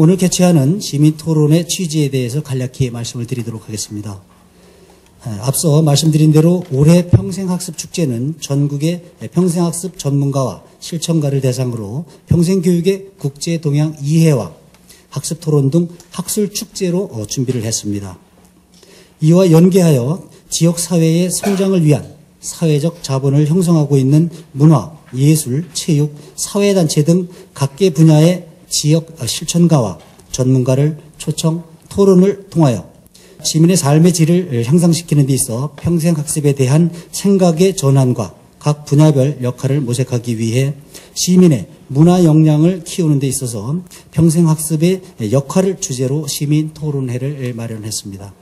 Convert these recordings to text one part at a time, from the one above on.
오늘 개최하는 시민토론의 취지에 대해서 간략히 말씀을 드리도록 하겠습니다. 앞서 말씀드린 대로 올해 평생학습축제는 전국의 평생학습 전문가와 실천가를 대상으로 평생교육의 국제동향 이해와 학습토론 등 학술축제로 준비를 했습니다. 이와 연계하여 지역사회의 성장을 위한 사회적 자본을 형성하고 있는 문화, 예술, 체육, 사회단체 등 각계 분야의 지역 실천가와 전문가를 초청 토론을 통하여 시민의 삶의 질을 향상시키는 데 있어 평생학습에 대한 생각의 전환과 각 분야별 역할을 모색하기 위해 시민의 문화 역량을 키우는 데 있어서 평생학습의 역할을 주제로 시민토론회를 마련했습니다.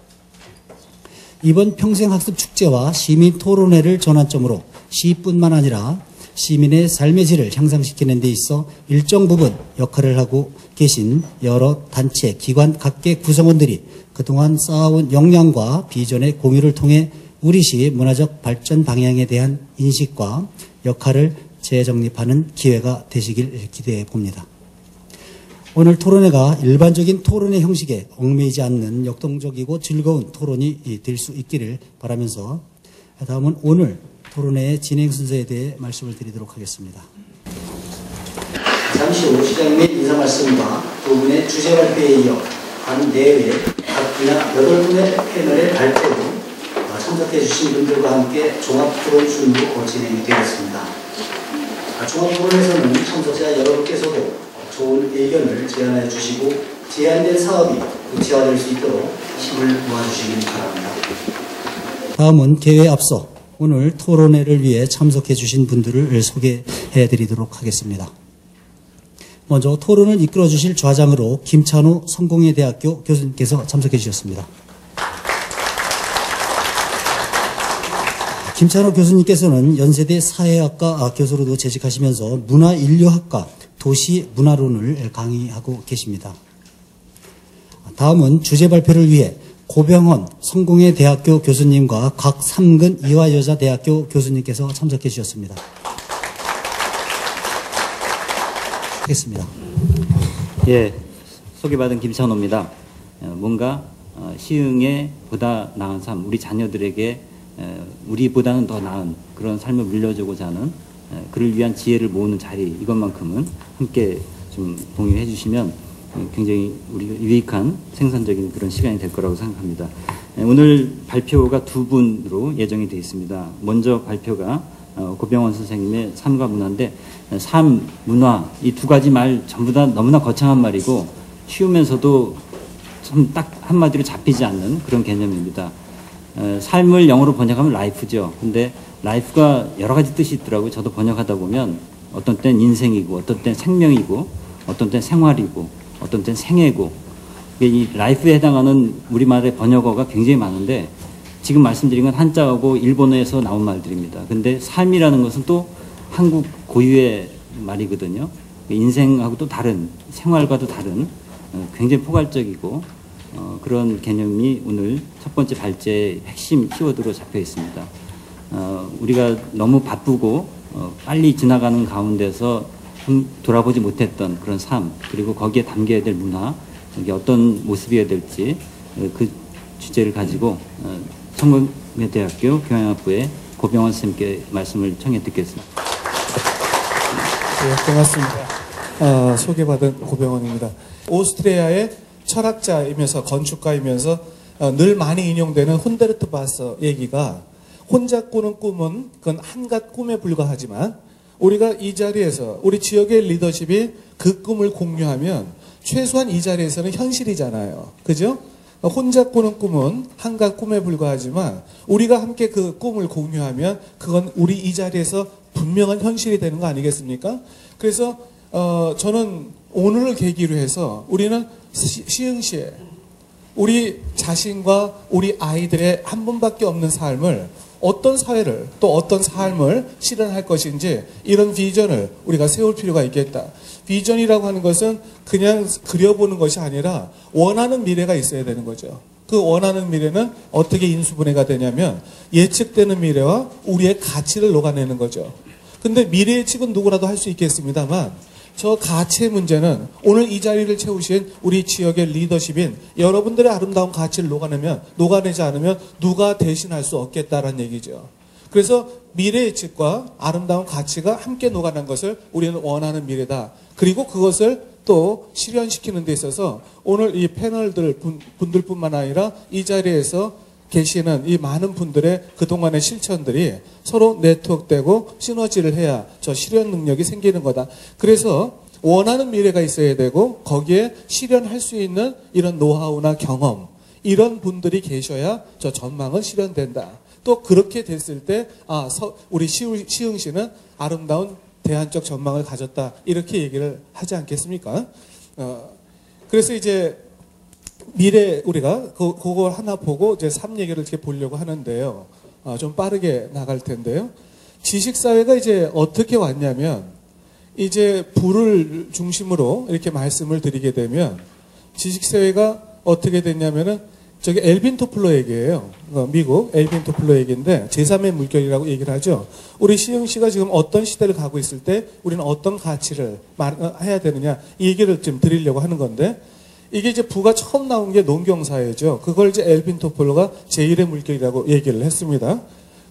이번 평생학습축제와 시민토론회를 전환점으로 시뿐만 아니라 시민의 삶의 질을 향상시키는 데 있어 일정 부분 역할을 하고 계신 여러 단체, 기관, 각계 구성원들이 그동안 쌓아온 역량과 비전의 공유를 통해 우리 시의 문화적 발전 방향에 대한 인식과 역할을 재정립하는 기회가 되시길 기대해 봅니다. 오늘 토론회가 일반적인 토론회 형식에 얽매이지 않는 역동적이고 즐거운 토론이 될 수 있기를 바라면서 다음은 오늘 토론회의 진행 순서에 대해 말씀을 드리도록 하겠습니다. 잠시 후 시장님의 인사 말씀과 두 분의 주제 발표에 이어 한 4회 각 분야 8분의 패널의 발표로 참석해 주신 분들과 함께 종합토론 순으로 진행이 되겠습니다. 종합토론에서는 참석자 여러분께서도 좋은 의견을 제안해 주시고 제안된 사업이 구체화될 수 있도록 힘을 모아주시기 바랍니다. 다음은 개회에 앞서 오늘 토론회를 위해 참석해 주신 분들을 소개해 드리도록 하겠습니다. 먼저 토론을 이끌어 주실 좌장으로 김찬호 성공회대학교 교수님께서 참석해 주셨습니다. 김찬호 교수님께서는 연세대 사회학과 교수로도 재직하시면서 문화인류학과 도시문화론을 강의하고 계십니다. 다음은 주제 발표를 위해 고병헌 성공회대학교 교수님과 각 3근 이화여자대학교 교수님께서 참석해 주셨습니다. 하겠습니다. 예, 소개받은 김찬호입니다. 뭔가 시흥에 보다 나은 삶, 우리 자녀들에게 우리보다는 더 나은 그런 삶을 물려주고자 하는 그를 위한 지혜를 모으는 자리, 이것만큼은 함께 좀 공유해 주시면 굉장히 우리 유익한 생산적인 그런 시간이 될 거라고 생각합니다. 오늘 발표가 2분으로 예정이 되어 있습니다. 먼저 발표가 고병헌 선생님의 삶과 문화인데, 삶, 문화, 이 두 가지 말 전부 다 너무나 거창한 말이고 쉬우면서도 좀 딱 한마디로 잡히지 않는 그런 개념입니다. 삶을 영어로 번역하면 라이프죠. 근데 라이프가 여러 가지 뜻이 있더라고요. 저도 번역하다 보면 어떤 땐 인생이고, 어떤 땐 생명이고, 어떤 땐 생활이고, 어떤 땐 생애고, 이 라이프에 해당하는 우리말의 번역어가 굉장히 많은데 지금 말씀드린 건 한자어고 일본어에서 나온 말들입니다. 근데 삶이라는 것은 또 한국 고유의 말이거든요. 인생하고 또 다른, 생활과도 다른 굉장히 포괄적이고 그런 개념이 오늘 첫 번째 발제의 핵심 키워드로 잡혀 있습니다. 우리가 너무 바쁘고 빨리 지나가는 가운데서 돌아보지 못했던 그런 삶, 그리고 거기에 담겨야 될 문화, 이게 어떤 모습이어야 될지 그 주제를 가지고 성공회대학교 교양학부의 고병헌 선생님께 말씀을 청해 듣겠습니다. 네, 고맙습니다. 소개받은 고병헌입니다. 오스트리아의 철학자이면서 건축가이면서 늘 많이 인용되는 훈데르트 바서 얘기가, 혼자 꾸는 꿈은 그건 한갓 꿈에 불과하지만 우리가 이 자리에서 우리 지역의 리더십이 그 꿈을 공유하면 최소한 이 자리에서는 현실이잖아요. 그죠? 혼자 꾸는 꿈은 한갓 꿈에 불과하지만 우리가 함께 그 꿈을 공유하면 그건 우리 이 자리에서 분명한 현실이 되는 거 아니겠습니까? 그래서 저는 오늘을 계기로 해서 우리는 시흥시에 우리 자신과 우리 아이들의 한 분밖에 없는 삶을, 어떤 사회를 또 어떤 삶을 실현할 것인지 이런 비전을 우리가 세울 필요가 있겠다. 비전이라고 하는 것은 그냥 그려보는 것이 아니라 원하는 미래가 있어야 되는 거죠. 그 원하는 미래는 어떻게 인수분해가 되냐면 예측되는 미래와 우리의 가치를 녹아내는 거죠. 근데 미래 예측은 누구라도 할 수 있겠습니다만 저 가치의 문제는 오늘 이 자리를 채우신 우리 지역의 리더십인 여러분들의 아름다운 가치를 녹아내지 않으면 누가 대신할 수 없겠다라는 얘기죠. 그래서 미래 예측과 아름다운 가치가 함께 녹아난 것을 우리는 원하는 미래다. 그리고 그것을 또 실현시키는 데 있어서 오늘 이 패널들 분들뿐만 아니라 이 자리에서 계시는 이 많은 분들의 그동안의 실천들이 서로 네트워크되고 시너지를 해야 저 실현 능력이 생기는 거다. 그래서 원하는 미래가 있어야 되고 거기에 실현할 수 있는 이런 노하우나 경험, 이런 분들이 계셔야 저 전망은 실현된다. 또 그렇게 됐을 때 우리 시흥시는 아름다운 대안적 전망을 가졌다. 이렇게 얘기를 하지 않겠습니까? 그래서 이제 미래 우리가 그걸 하나 보고 이제 3 얘기를 이렇게 보려고 하는데요. 좀 빠르게 나갈 텐데요. 지식사회가 이제 어떻게 왔냐면 이제 부를 중심으로 이렇게 말씀을 드리게 되면 지식사회가 어떻게 됐냐면은 저기 엘빈 토플러 얘기예요. 미국 엘빈 토플러 얘기인데 제3의 물결이라고 얘기를 하죠. 우리 시흥시가 지금 어떤 시대를 가고 있을 때 우리는 어떤 가치를 해야 되느냐 이 얘기를 좀 드리려고 하는 건데 이게 이제 부가 처음 나온 게 농경사회죠. 그걸 이제 엘빈 토플러가 제1의 물결이라고 얘기를 했습니다.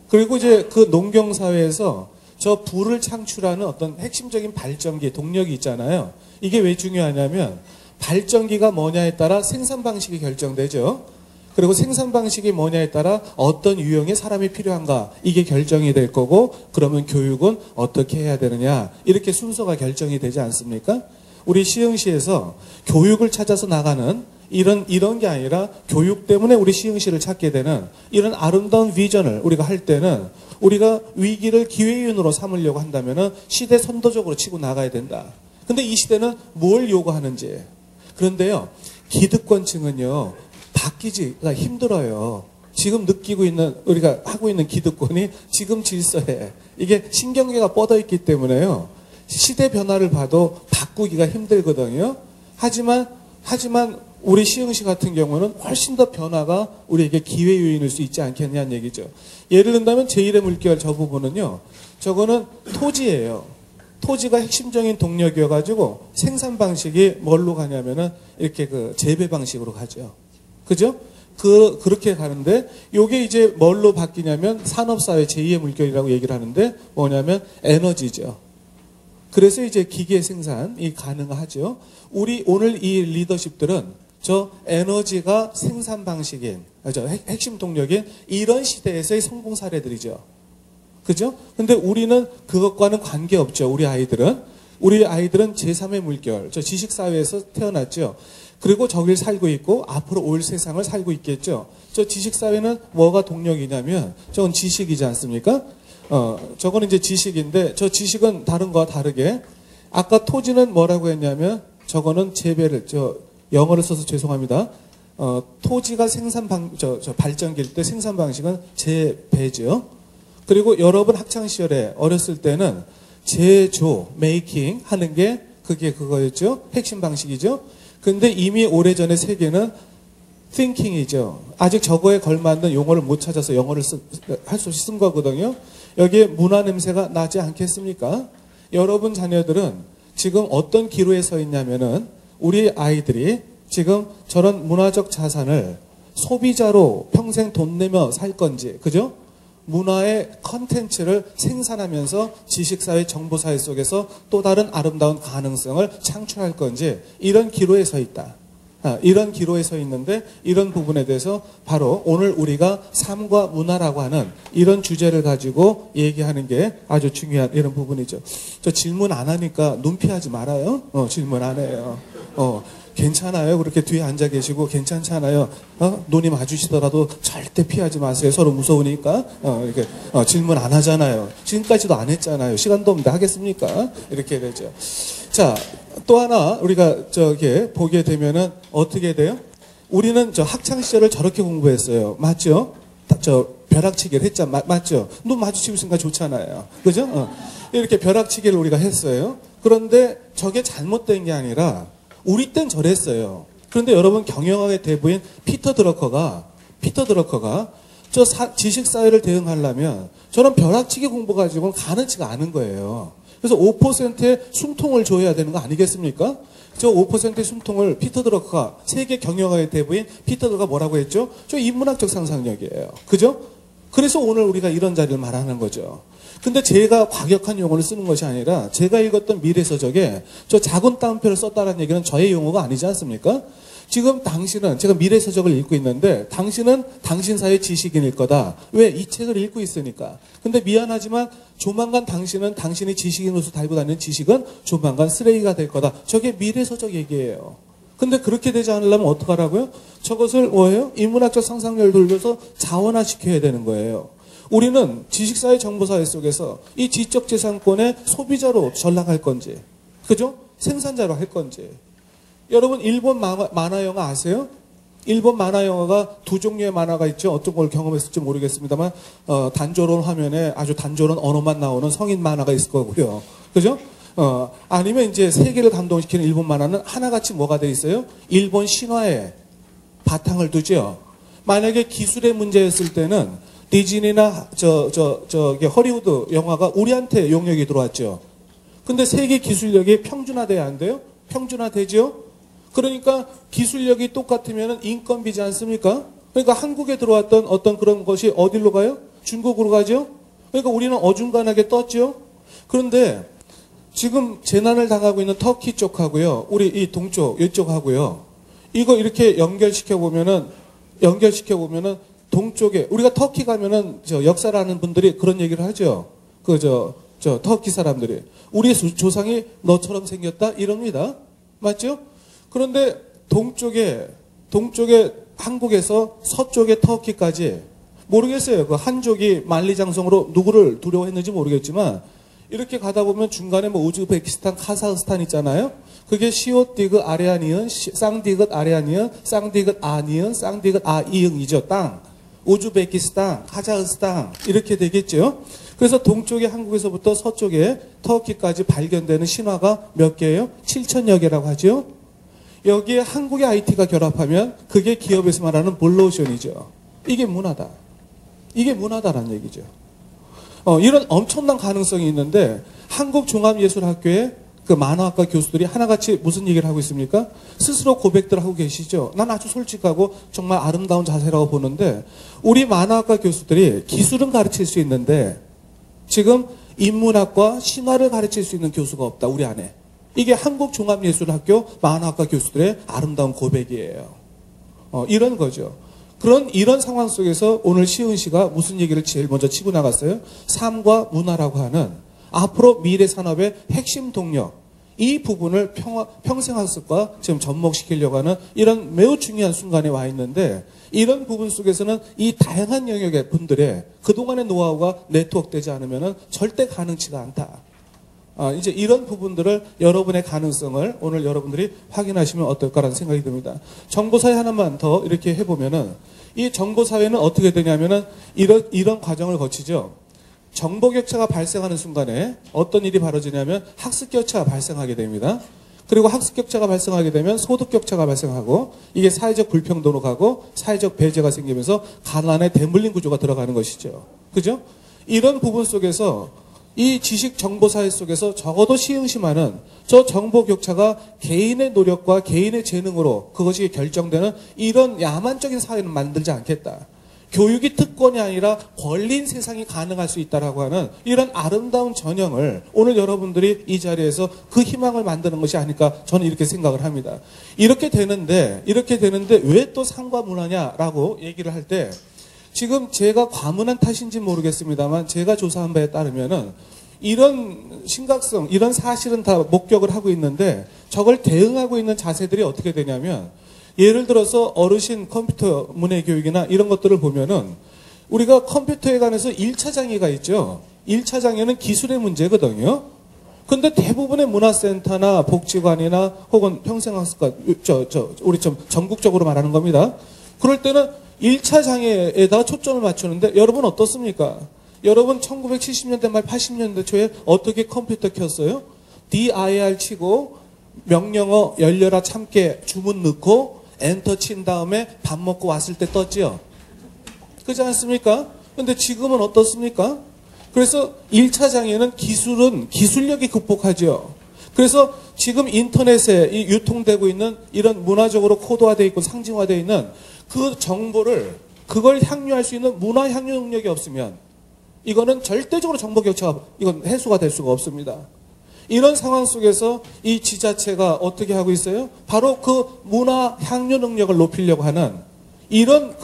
그리고 이제 그 농경사회에서 저 부를 창출하는 어떤 핵심적인 발전기, 동력이 있잖아요. 이게 왜 중요하냐면 발전기가 뭐냐에 따라 생산 방식이 결정되죠. 그리고 생산 방식이 뭐냐에 따라 어떤 유형의 사람이 필요한가 이게 결정이 될 거고 그러면 교육은 어떻게 해야 되느냐 이렇게 순서가 결정이 되지 않습니까? 우리 시흥시에서 교육을 찾아서 나가는 이런 게 아니라 교육 때문에 우리 시흥시를 찾게 되는 이런 아름다운 비전을 우리가 할 때는 우리가 위기를 기회윤으로 삼으려고 한다면은 시대 선도적으로 치고 나가야 된다. 근데 이 시대는 뭘 요구하는지. 그런데요, 기득권층은요, 바뀌기가 힘들어요. 지금 느끼고 있는, 우리가 하고 있는 기득권이 지금 질서에, 이게 신경계가 뻗어 있기 때문에요. 시대 변화를 봐도 바꾸기가 힘들거든요. 하지만 우리 시흥시 같은 경우는 훨씬 더 변화가 우리에게 기회 요인일 수 있지 않겠냐는 얘기죠. 예를 든다면 제1의 물결 저 부분은요. 저거는 토지예요. 토지가 핵심적인 동력이어가지고 생산 방식이 뭘로 가냐면은 이렇게 그 재배 방식으로 가죠. 그죠? 그렇게 가는데 요게 이제 뭘로 바뀌냐면 산업사회 제2의 물결이라고 얘기를 하는데 뭐냐면 에너지죠. 그래서 이제 기계 생산이 가능하죠. 우리 오늘 이 리더십들은 저 에너지가 생산 방식인, 핵심 동력인 이런 시대에서의 성공 사례들이죠. 그죠? 근데 우리는 그것과는 관계없죠. 우리 아이들은 제3의 물결, 저 지식사회에서 태어났죠. 그리고 저길 살고 있고 앞으로 올 세상을 살고 있겠죠. 저 지식사회는 뭐가 동력이냐면 저건 지식이지 않습니까? 저거는 이제 지식인데 저 지식은 다른 거와 다르게 아까 토지는 뭐라고 했냐면 저거는 재배를 영어를 써서 죄송합니다. 토지가 발전기일 때 생산 방식은 재배죠. 그리고 여러분 학창 시절에 어렸을 때는 제조, 메이킹 하는 게 그거였죠. 핵심 방식이죠. 근데 이미 오래전의 세계는 thinking이죠. 아직 저거에 걸맞는 용어를 못 찾아서 영어를 할 수 없이 쓴 거거든요. 여기에 문화 냄새가 나지 않겠습니까? 여러분 자녀들은 지금 어떤 기로에 서 있냐면은 우리 아이들이 지금 저런 문화적 자산을 소비자로 평생 돈 내며 살 건지, 그죠? 문화의 컨텐츠를 생산하면서 지식사회, 정보사회 속에서 또 다른 아름다운 가능성을 창출할 건지 이런 기로에 서 있다. 이런 기로에 서 있는데 이런 부분에 대해서 바로 오늘 우리가 삶과 문화라고 하는 이런 주제를 가지고 얘기하는 게 아주 중요한 이런 부분이죠. 저 질문 안 하니까 눈 피하지 말아요. 질문 안 해요. 괜찮아요. 그렇게 뒤에 앉아 계시고 괜찮잖아요. 눈이 마주치더라도 절대 피하지 마세요. 서로 무서우니까. 이렇게 질문 안 하잖아요. 지금까지도 안 했잖아요. 시간도 없는데 하겠습니까? 이렇게 되죠. 자, 또 하나 우리가 보게 되면은 어떻게 돼요? 우리는 저 학창 시절을 저렇게 공부했어요. 맞죠? 벼락치기를 했잖아. 맞죠? 눈 마주치고 있으니까 좋잖아요. 그죠? 이렇게 벼락치기를 우리가 했어요. 그런데 저게 잘못된 게 아니라 우리 땐 저랬어요. 그런데 여러분 경영학의 대부인 피터 드러커가 지식사회를 대응하려면 저런 벼락치기 공부 가지고는 가능치가 않은 거예요. 그래서 5%의 숨통을 줘야 되는 거 아니겠습니까? 저 5%의 숨통을 피터 드러커가 세계 경영학의 대부인 피터 드러커가 뭐라고 했죠? 저 인문학적 상상력이에요. 그죠? 그래서 오늘 우리가 이런 자리를 말하는 거죠. 근데 제가 과격한 용어를 쓰는 것이 아니라 제가 읽었던 미래서적에 저 작은 따옴표를 썼다는 얘기는 저의 용어가 아니지 않습니까? 지금 당신은, 제가 미래서적을 읽고 있는데 당신은 당신사의 지식인일 거다. 왜? 이 책을 읽고 있으니까. 근데 미안하지만 조만간 당신은 당신이 지식인으로서 달고 다니는 지식은 조만간 쓰레기가 될 거다. 저게 미래서적 얘기예요. 근데 그렇게 되지 않으려면 어떡하라고요? 저것을 뭐예요? 인문학적 상상력을 돌려서 자원화시켜야 되는 거예요. 우리는 지식사회 정보사회 속에서 이 지적재산권의 소비자로 전락할 건지, 그죠? 생산자로 할 건지. 여러분 일본 만화 영화 아세요? 일본 만화 영화가 두 종류의 만화가 있죠. 어떤 걸 경험했을지 모르겠습니다만 단조로운 화면에 아주 단조로운 언어만 나오는 성인 만화가 있을 거고요. 그죠? 아니면 이제 세계를 감동시키는 일본 만화는 하나같이 뭐가 돼 있어요? 일본 신화에 바탕을 두죠. 만약에 기술의 문제였을 때는 디즈니나 허리우드 영화가 우리한테 용역이 들어왔죠. 근데 세계 기술력이 평준화돼야 안 돼요? 평준화되죠? 그러니까 기술력이 똑같으면 인건비지 않습니까? 그러니까 한국에 들어왔던 어떤 그런 것이 어디로 가요? 중국으로 가죠? 그러니까 우리는 어중간하게 떴죠? 그런데 지금 재난을 당하고 있는 터키 쪽하고요. 우리 이 동쪽, 이쪽하고요. 이거 이렇게 연결시켜 보면은 동쪽에, 우리가 터키 가면은 역사라는 분들이 그런 얘기를 하죠. 터키 사람들이. 우리 조상이 너처럼 생겼다? 이럽니다. 맞죠? 그런데 동쪽에 한국에서 서쪽에 터키까지 모르겠어요. 그 한족이 만리장성으로 누구를 두려워했는지 모르겠지만 이렇게 가다 보면 중간에 뭐 우즈베키스탄, 카자흐스탄 있잖아요. 그게 시오디그 아레아니은, 쌍디귿 아레아니은, 쌍디귿 아니은, 쌍디귿 아이응이죠. 땅. 우즈베키스탄, 카자흐스탄 이렇게 되겠죠. 그래서 동쪽에 한국에서부터 서쪽에 터키까지 발견되는 신화가 몇 개예요? 7,000여 개라고 하죠. 여기에 한국의 IT가 결합하면 그게 기업에서 말하는 블루오션이죠. 이게 문화다. 이게 문화다라는 얘기죠. 이런 엄청난 가능성이 있는데 한국종합예술학교의 그 만화학과 교수들이 하나같이 무슨 얘기를 하고 있습니까? 스스로 고백들 하고 계시죠. 난 아주 솔직하고 정말 아름다운 자세라고 보는데 우리 만화학과 교수들이 기술은 가르칠 수 있는데 지금 인문학과 신화를 가르칠 수 있는 교수가 없다. 우리 안에. 이게 한국종합예술학교 만화학과 교수들의 아름다운 고백이에요. 이런 거죠. 이런 상황 속에서 오늘 시은 씨가 무슨 얘기를 제일 먼저 치고 나갔어요? 삶과 문화라고 하는 앞으로 미래 산업의 핵심 동력, 이 부분을 평생학습과 지금 접목시키려고 하는 이런 매우 중요한 순간에 와 있는데 이런 부분 속에서는 이 다양한 영역의 분들의 그동안의 노하우가 네트워크되지 않으면 절대 가능치가 않다. 이제 이런 부분들을 여러분의 가능성을 오늘 여러분들이 확인하시면 어떨까라는 생각이 듭니다. 정보사회 하나만 더 이렇게 해보면은 이 정보사회는 어떻게 되냐면은 이런 과정을 거치죠. 정보격차가 발생하는 순간에 어떤 일이 벌어지냐면 학습격차가 발생하게 됩니다. 그리고 학습격차가 발생하게 되면 소득격차가 발생하고 이게 사회적 불평등으로 가고 사회적 배제가 생기면서 가난의 대물림 구조가 들어가는 것이죠. 그죠? 이런 부분 속에서 이 지식 정보사회 속에서 적어도 시흥시만은 저 정보격차가 개인의 노력과 개인의 재능으로 그것이 결정되는 이런 야만적인 사회는 만들지 않겠다. 교육이 특권이 아니라 권리인 세상이 가능할 수 있다라고 하는 이런 아름다운 전형을 오늘 여러분들이 이 자리에서 그 희망을 만드는 것이 아닐까 저는 이렇게 생각을 합니다. 이렇게 되는데 왜 또 상과 문화냐라고 얘기를 할 때 지금 제가 과문한 탓인지 모르겠습니다만 제가 조사한 바에 따르면은 이런 심각성, 이런 사실은 다 목격을 하고 있는데 저걸 대응하고 있는 자세들이 어떻게 되냐면 예를 들어서 어르신 컴퓨터 문해 교육이나 이런 것들을 보면은 우리가 컴퓨터에 관해서 1차 장애가 있죠. 1차 장애는 기술의 문제거든요. 근데 대부분의 문화센터나 복지관이나 혹은 평생학습관, 우리 좀 전국적으로 말하는 겁니다. 그럴 때는 1차 장애에다 초점을 맞추는데 여러분 어떻습니까? 여러분 1970년대 말 80년대 초에 어떻게 컴퓨터 켰어요? DIR 치고 명령어 열려라 참깨 주문 넣고 엔터 친 다음에 밥 먹고 왔을 때 떴죠. 그렇지 않습니까? 근데 지금은 어떻습니까? 그래서 1차 장애는 기술력이 극복하죠. 그래서 지금 인터넷에 유통되고 있는 이런 문화적으로 코드화되어 있고 상징화되어 있는 그 정보를 그걸 향유할 수 있는 문화 향유 능력이 없으면 이거는 절대적으로 정보 격차가 이건 해소가 될 수가 없습니다. 이런 상황 속에서 이 지자체가 어떻게 하고 있어요? 바로 그 문화 향유 능력을 높이려고 하는 이런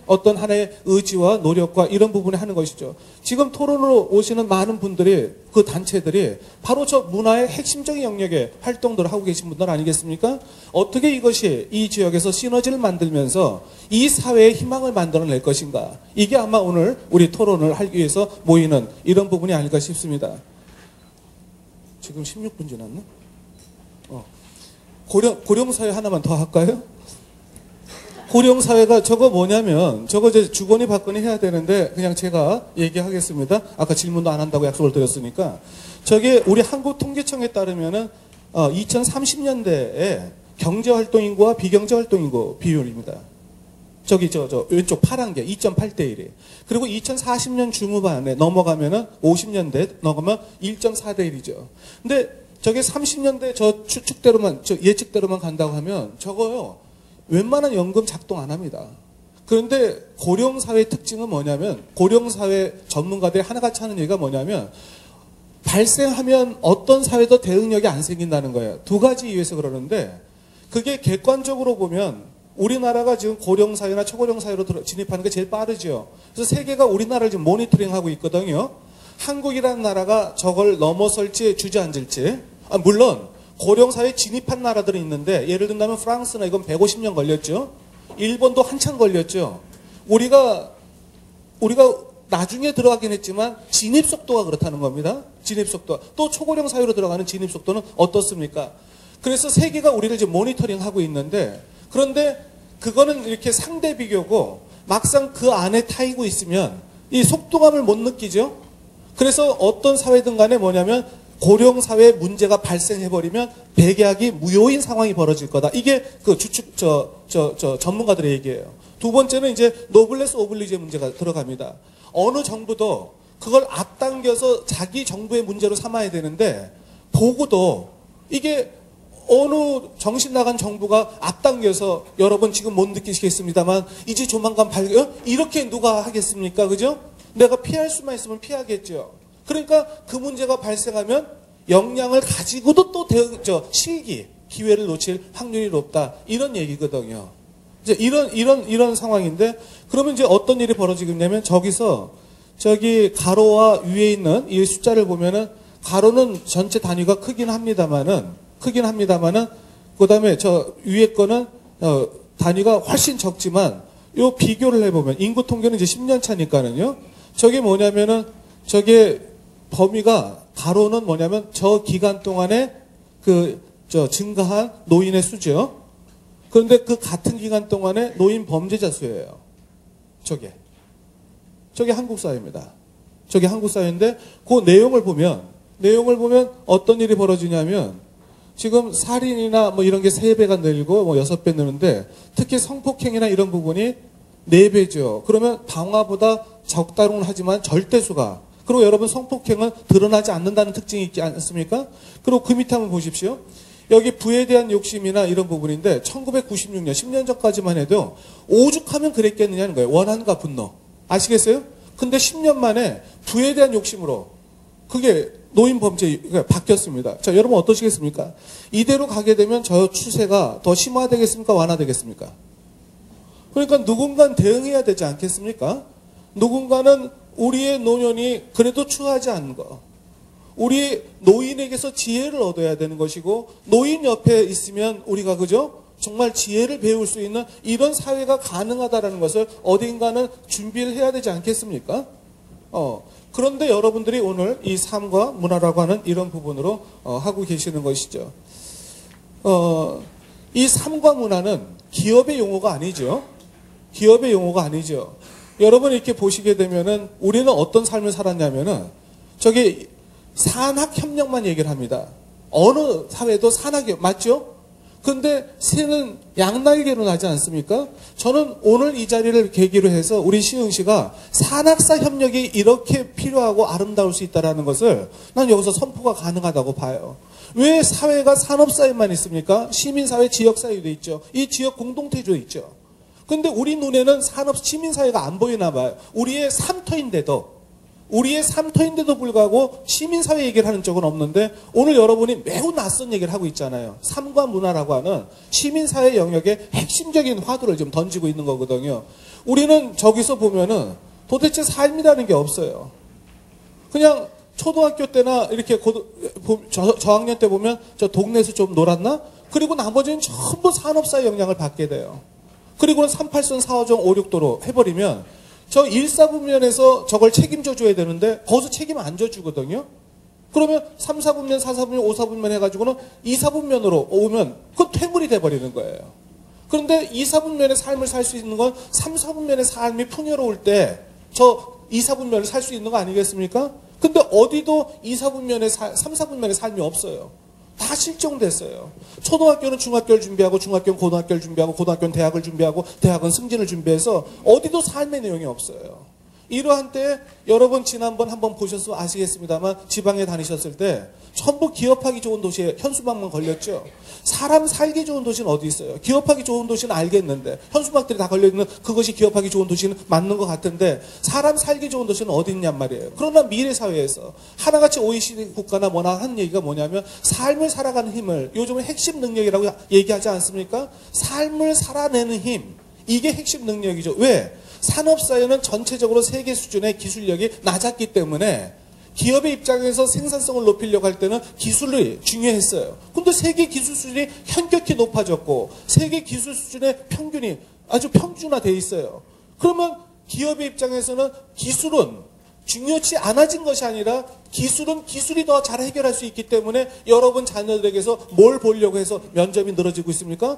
어떤 하나의 의지와 노력과 이런 부분을 하는 것이죠. 지금 토론으로 오시는 많은 분들이 그 단체들이 바로 저 문화의 핵심적인 영역에 활동들을 하고 계신 분들 아니겠습니까? 어떻게 이것이 이 지역에서 시너지를 만들면서 이 사회의 희망을 만들어낼 것인가? 이게 아마 오늘 우리 토론을 하기 위해서 모이는 이런 부분이 아닐까 싶습니다. 지금 16분 지났나? 고령사회 하나만 더 할까요? 고령사회가 저거 뭐냐면 저거 이제 주거니 받거니 해야 되는데 그냥 제가 얘기하겠습니다. 아까 질문도 안 한다고 약속을 드렸으니까 저게 우리 한국통계청에 따르면은 2030년대에 경제활동인구와 비경제활동인구 비율입니다. 저기 저 왼쪽 파란 게 2.8대 1이. 그리고 2040년 중후반에 넘어가면은 50년대 넘어가면 1.4대 1이죠. 근데 저게 30년대 저 추측대로만 저 예측대로만 간다고 하면 저거요. 웬만한 연금 작동 안 합니다. 그런데 고령사회 특징은 뭐냐면 고령사회 전문가들이 하나같이 하는 얘기가 뭐냐면 발생하면 어떤 사회도 대응력이 안 생긴다는 거예요. 두 가지 이유에서 그러는데 그게 객관적으로 보면 우리나라가 지금 고령사회나 초고령사회로 진입하는 게 제일 빠르죠. 그래서 세계가 우리나라를 지금 모니터링하고 있거든요. 한국이라는 나라가 저걸 넘어설지 주저앉을지. 물론 고령사회에 진입한 나라들이 있는데 예를 든다면 프랑스나 이건 150년 걸렸죠. 일본도 한참 걸렸죠. 우리가 나중에 들어가긴 했지만 진입 속도가 그렇다는 겁니다. 진입 속도. 또 초고령 사회로 들어가는 진입 속도는 어떻습니까? 그래서 세계가 우리를 지금 모니터링하고 있는데 그런데 그거는 이렇게 상대 비교고 막상 그 안에 타이고 있으면 이 속도감을 못 느끼죠. 그래서 어떤 사회든 간에 뭐냐면 고령사회 문제가 발생해버리면 백약이 무효인 상황이 벌어질 거다. 이게 그 주축, 전문가들의 얘기예요. 두 번째는 이제 노블레스 오블리주의 문제가 들어갑니다. 어느 정부도 그걸 앞당겨서 자기 정부의 문제로 삼아야 되는데, 보고도 이게 어느 정신 나간 정부가 앞당겨서 여러분 지금 못 느끼시겠습니다만 이제 조만간 이렇게 누가 하겠습니까? 그죠? 내가 피할 수만 있으면 피하겠죠. 그러니까 그 문제가 발생하면 역량을 가지고도 또 기회를 놓칠 확률이 높다. 이런 얘기거든요. 이제 이런 상황인데, 그러면 이제 어떤 일이 벌어지겠냐면, 저기 가로와 위에 있는 이 숫자를 보면은, 가로는 전체 단위가 크긴 합니다만은, 그 다음에 저 위에 거는, 단위가 훨씬 적지만, 요 비교를 해보면, 인구 통계는 이제 10년 차니까는요, 저게 뭐냐면은, 저게 범위가 가로는 뭐냐면 저 기간 동안에 증가한 노인의 수죠. 그런데 그 같은 기간 동안에 노인 범죄자 수예요. 저게 한국 사회입니다. 저게 한국 사회인데 그 내용을 보면 어떤 일이 벌어지냐면 지금 살인이나 뭐 이런 게 3배가 늘고 뭐 6배 느는데 특히 성폭행이나 이런 부분이 4배죠. 그러면 방화보다 적다고는 하지만 절대수가, 그리고 여러분 성폭행은 드러나지 않는다는 특징이 있지 않습니까? 그리고 그 밑에 한번 보십시오. 여기 부에 대한 욕심이나 이런 부분인데 1996년 10년 전까지만 해도 오죽하면 그랬겠느냐는 거예요. 원한과 분노. 아시겠어요? 근데 10년 만에 부에 대한 욕심으로 그게 노인 범죄가 바뀌었습니다. 자, 여러분 어떠시겠습니까? 이대로 가게 되면 저 추세가 더 심화되겠습니까? 완화되겠습니까? 그러니까 누군가는 대응해야 되지 않겠습니까? 누군가는 우리의 노년이 그래도 추하지 않은 거, 우리 노인에게서 지혜를 얻어야 되는 것이고, 노인 옆에 있으면 우리가 그죠? 정말 지혜를 배울 수 있는 이런 사회가 가능하다라는 것을 어딘가는 준비를 해야 되지 않겠습니까? 그런데 여러분들이 오늘 이 삶과 문화라고 하는 이런 부분으로 하고 계시는 것이죠. 이 삶과 문화는 기업의 용어가 아니죠. 기업의 용어가 아니죠. 여러분 이렇게 보시게 되면은 우리는 어떤 삶을 살았냐면은 산학협력만 얘기를 합니다. 어느 사회도 산학협력, 맞죠? 근데 새는 양날개로 나지 않습니까? 저는 오늘 이 자리를 계기로 해서 우리 시흥시가 산학사 협력이 이렇게 필요하고 아름다울 수 있다는 것을 난 여기서 선포가 가능하다고 봐요. 왜 사회가 산업사회만 있습니까? 시민사회, 지역사회도 있죠. 이 지역 공동체도 있죠. 근데 우리 눈에는 산업, 시민사회가 안 보이나 봐요. 우리의 삼터인데도 불구하고 시민사회 얘기를 하는 적은 없는데 오늘 여러분이 매우 낯선 얘기를 하고 있잖아요. 삶과 문화라고 하는 시민사회 영역의 핵심적인 화두를 좀 던지고 있는 거거든요. 우리는 저기서 보면은 도대체 삶이라는 게 없어요. 그냥 초등학교 때나 이렇게 저학년 때 보면 저 동네에서 좀 놀았나? 그리고 나머지는 전부 산업사회 영향을 받게 돼요. 그리고는 38선 4호점 5, 6도로 해버리면 저 1사분면에서 저걸 책임져 줘야 되는데 거기서 책임 안 져주거든요. 그러면 3사분면, 4사분면, 5사분면 해가지고는 2사분면으로 오면 그건 퇴물이 돼버리는 거예요. 그런데 2사분면의 삶을 살 수 있는 건 3사분면의 삶이 풍요로울 때 저 2사분면을 살 수 있는 거 아니겠습니까? 근데 어디도 2사분면의 3사분면의 삶이 없어요. 다 실종됐어요. 초등학교는 중학교를 준비하고 중학교는 고등학교를 준비하고 고등학교는 대학을 준비하고 대학은 승진을 준비해서 어디도 삶의 내용이 없어요. 이러한 때 여러분 지난번 한번 보셨으면 아시겠습니다만 지방에 다니셨을 때 전부 기업하기 좋은 도시에 현수막만 걸렸죠. 사람 살기 좋은 도시는 어디 있어요? 기업하기 좋은 도시는 알겠는데 현수막들이 다 걸려있는 그것이 기업하기 좋은 도시는 맞는 것 같은데 사람 살기 좋은 도시는 어디 있냔 말이에요. 그러나 미래사회에서 하나같이 OECD 국가나 뭐나 하는 얘기가 뭐냐면 삶을 살아가는 힘을 요즘은 핵심 능력이라고 얘기하지 않습니까? 삶을 살아내는 힘, 이게 핵심 능력이죠. 왜? 산업사회는 전체적으로 세계 수준의 기술력이 낮았기 때문에 기업의 입장에서 생산성을 높이려고 할 때는 기술이 중요했어요. 근데 세계 기술 수준이 현격히 높아졌고 세계 기술 수준의 평균이 아주 평준화되어 있어요. 그러면 기업의 입장에서는 기술은 중요치 않아진 것이 아니라 기술은 기술이 더 잘 해결할 수 있기 때문에 여러분 자녀들에게서 뭘 보려고 해서 면접이 늘어지고 있습니까?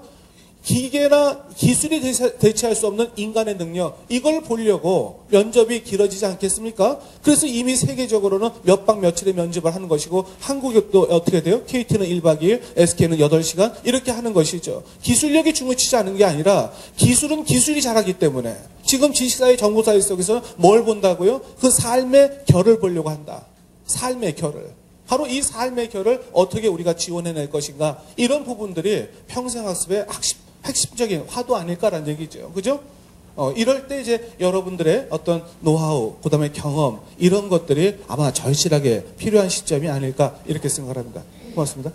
기계나 기술이 대체할 수 없는 인간의 능력, 이걸 보려고 면접이 길어지지 않겠습니까? 그래서 이미 세계적으로는 몇 박 며칠의 면접을 하는 것이고 한국도 어떻게 돼요? KT는 1박 2일, SK는 8시간 이렇게 하는 것이죠. 기술력이 중요치지 않은 게 아니라 기술은 기술이 잘하기 때문에 지금 지식사회, 정보사회 속에서는 뭘 본다고요? 그 삶의 결을 보려고 한다. 삶의 결을. 바로 이 삶의 결을 어떻게 우리가 지원해낼 것인가, 이런 부분들이 평생학습의 핵심적인 화두 아닐까라는 얘기죠. 그죠? 이럴 때 이제 여러분들의 어떤 노하우, 그 다음에 경험, 이런 것들이 아마 절실하게 필요한 시점이 아닐까, 이렇게 생각합니다. 고맙습니다.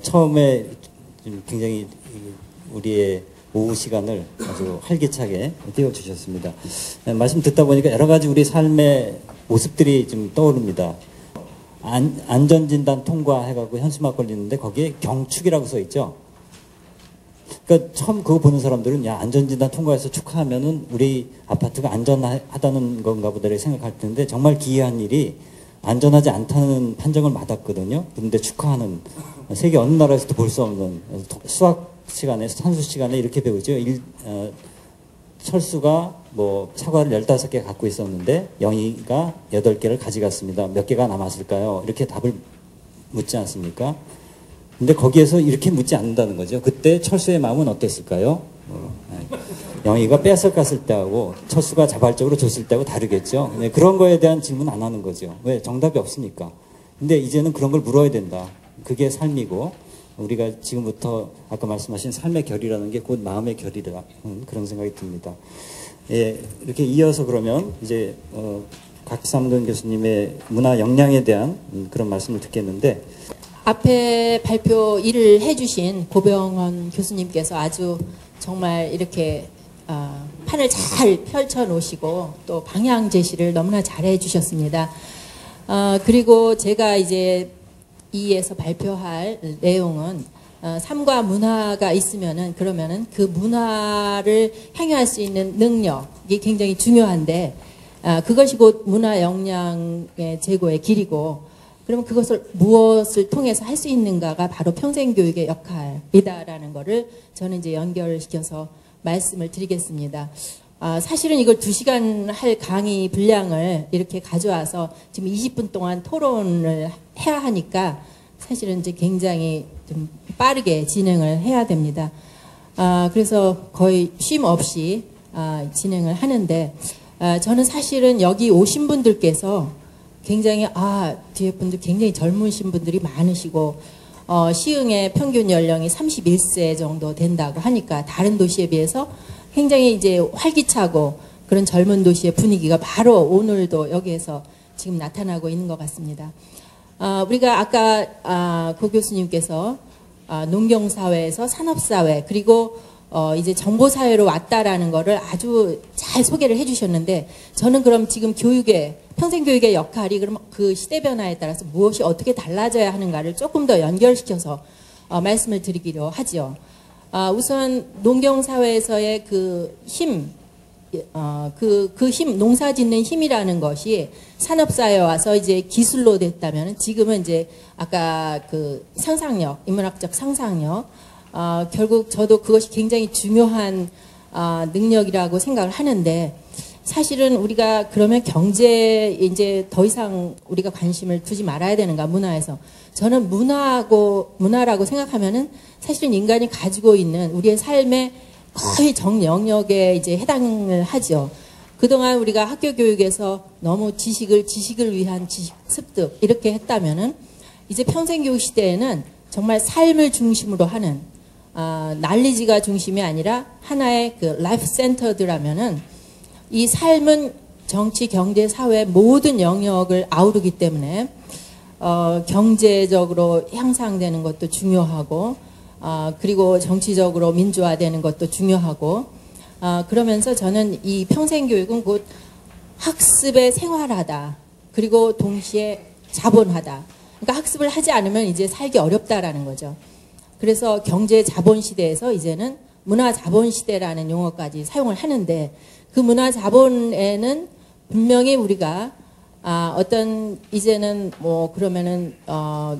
처음에 굉장히 우리의 오후 시간을 아주 활기차게 띄워주셨습니다. 말씀 듣다 보니까 여러 가지 우리 삶의 모습들이 좀 떠오릅니다. 안전진단 통과해가지고 현수막 걸리는데 거기에 경축이라고 써 있죠. 그러니까 처음 그거 보는 사람들은 야, 안전진단 통과해서 축하하면은 우리 아파트가 안전하다는 건가 보다 이렇게 생각할 텐데 정말 기이한 일이 안전하지 않다는 판정을 받았거든요. 그런데 축하하는, 세계 어느 나라에서도 볼 수 없는, 수학 시간에, 산수 시간에 이렇게 배우죠. 철수가 뭐 사과를 15개 갖고 있었는데 영희가 8개를 가져갔습니다. 몇 개가 남았을까요? 이렇게 답을 묻지 않습니까? 근데 거기에서 이렇게 묻지 않는다는 거죠. 그때 철수의 마음은 어땠을까요? 영희가 뺏어갔을 때하고 철수가 자발적으로 줬을 때하고 다르겠죠. 그런 거에 대한 질문 안 하는 거죠. 왜? 정답이 없으니까. 근데 이제는 그런 걸 물어야 된다. 그게 삶이고, 우리가 지금부터 아까 말씀하신 삶의 결이라는 게 곧 마음의 결이라, 그런 생각이 듭니다. 예, 이렇게 이어서 그러면 이제 곽삼근 교수님의 문화 역량에 대한 그런 말씀을 듣겠는데, 앞에 발표 일을 해주신 고병원 교수님께서 아주 정말 이렇게 판을 잘 펼쳐 놓으시고 또 방향 제시를 너무나 잘 해주셨습니다. 그리고 제가 이제 이에서 발표할 내용은 삶과 문화가 있으면은 그러면은 그 문화를 향유할 수 있는 능력이 굉장히 중요한데, 그것이 곧 문화 역량의 제고의 길이고, 그러면 그것을 무엇을 통해서 할 수 있는가가 바로 평생교육의 역할이다라는 거를 저는 이제 연결시켜서 말씀을 드리겠습니다. 사실은 이걸 2시간 할 강의 분량을 이렇게 가져와서 지금 20분 동안 토론을 해야 하니까 사실은 이제 굉장히 좀 빠르게 진행을 해야 됩니다. 그래서 거의 쉼 없이 진행을 하는데, 저는 사실은 여기 오신 분들께서 굉장히, 뒤에 분들 굉장히 젊으신 분들이 많으시고, 시흥의 평균 연령이 31세 정도 된다고 하니까 다른 도시에 비해서 굉장히 이제 활기차고 그런 젊은 도시의 분위기가 바로 오늘도 여기에서 지금 나타나고 있는 것 같습니다. 우리가 아까 고 교수님께서 농경사회에서 산업사회 그리고 이제 정보사회로 왔다라는 거를 아주 잘 소개를 해주셨는데, 저는 그럼 지금 교육의 평생교육의 역할이 그럼 그 시대 변화에 따라서 무엇이 어떻게 달라져야 하는가를 조금 더 연결시켜서 말씀을 드리기로 하죠. 우선 농경사회에서의 그 힘, 그 힘, 농사 짓는 힘이라는 것이 산업사회에 와서 이제 기술로 됐다면, 지금은 이제 아까 그 상상력, 인문학적 상상력, 결국 저도 그것이 굉장히 중요한 능력이라고 생각을 하는데, 사실은 우리가 그러면 경제에 이제 더 이상 우리가 관심을 두지 말아야 되는가, 문화에서. 저는 문화라고 생각하면은 사실은 인간이 가지고 있는 우리의 삶의 거의 정 영역에 이제 해당을 하죠. 그동안 우리가 학교 교육에서 너무 지식을 위한 지식 습득 이렇게 했다면은, 이제 평생교육 시대에는 정말 삶을 중심으로 하는, 날리지가 중심이 아니라 하나의 그 라이프 센터드라면은, 이 삶은 정치, 경제, 사회 모든 영역을 아우르기 때문에 경제적으로 향상되는 것도 중요하고, 그리고 정치적으로 민주화되는 것도 중요하고, 그러면서 저는 이 평생교육은 곧 학습에 생활하다, 그리고 동시에 자본하다. 그러니까 학습을 하지 않으면 이제 살기 어렵다라는 거죠. 그래서 경제 자본 시대에서 이제는 문화 자본 시대라는 용어까지 사용을 하는데, 그 문화 자본에는 분명히 우리가 어떤 이제는 뭐 그러면은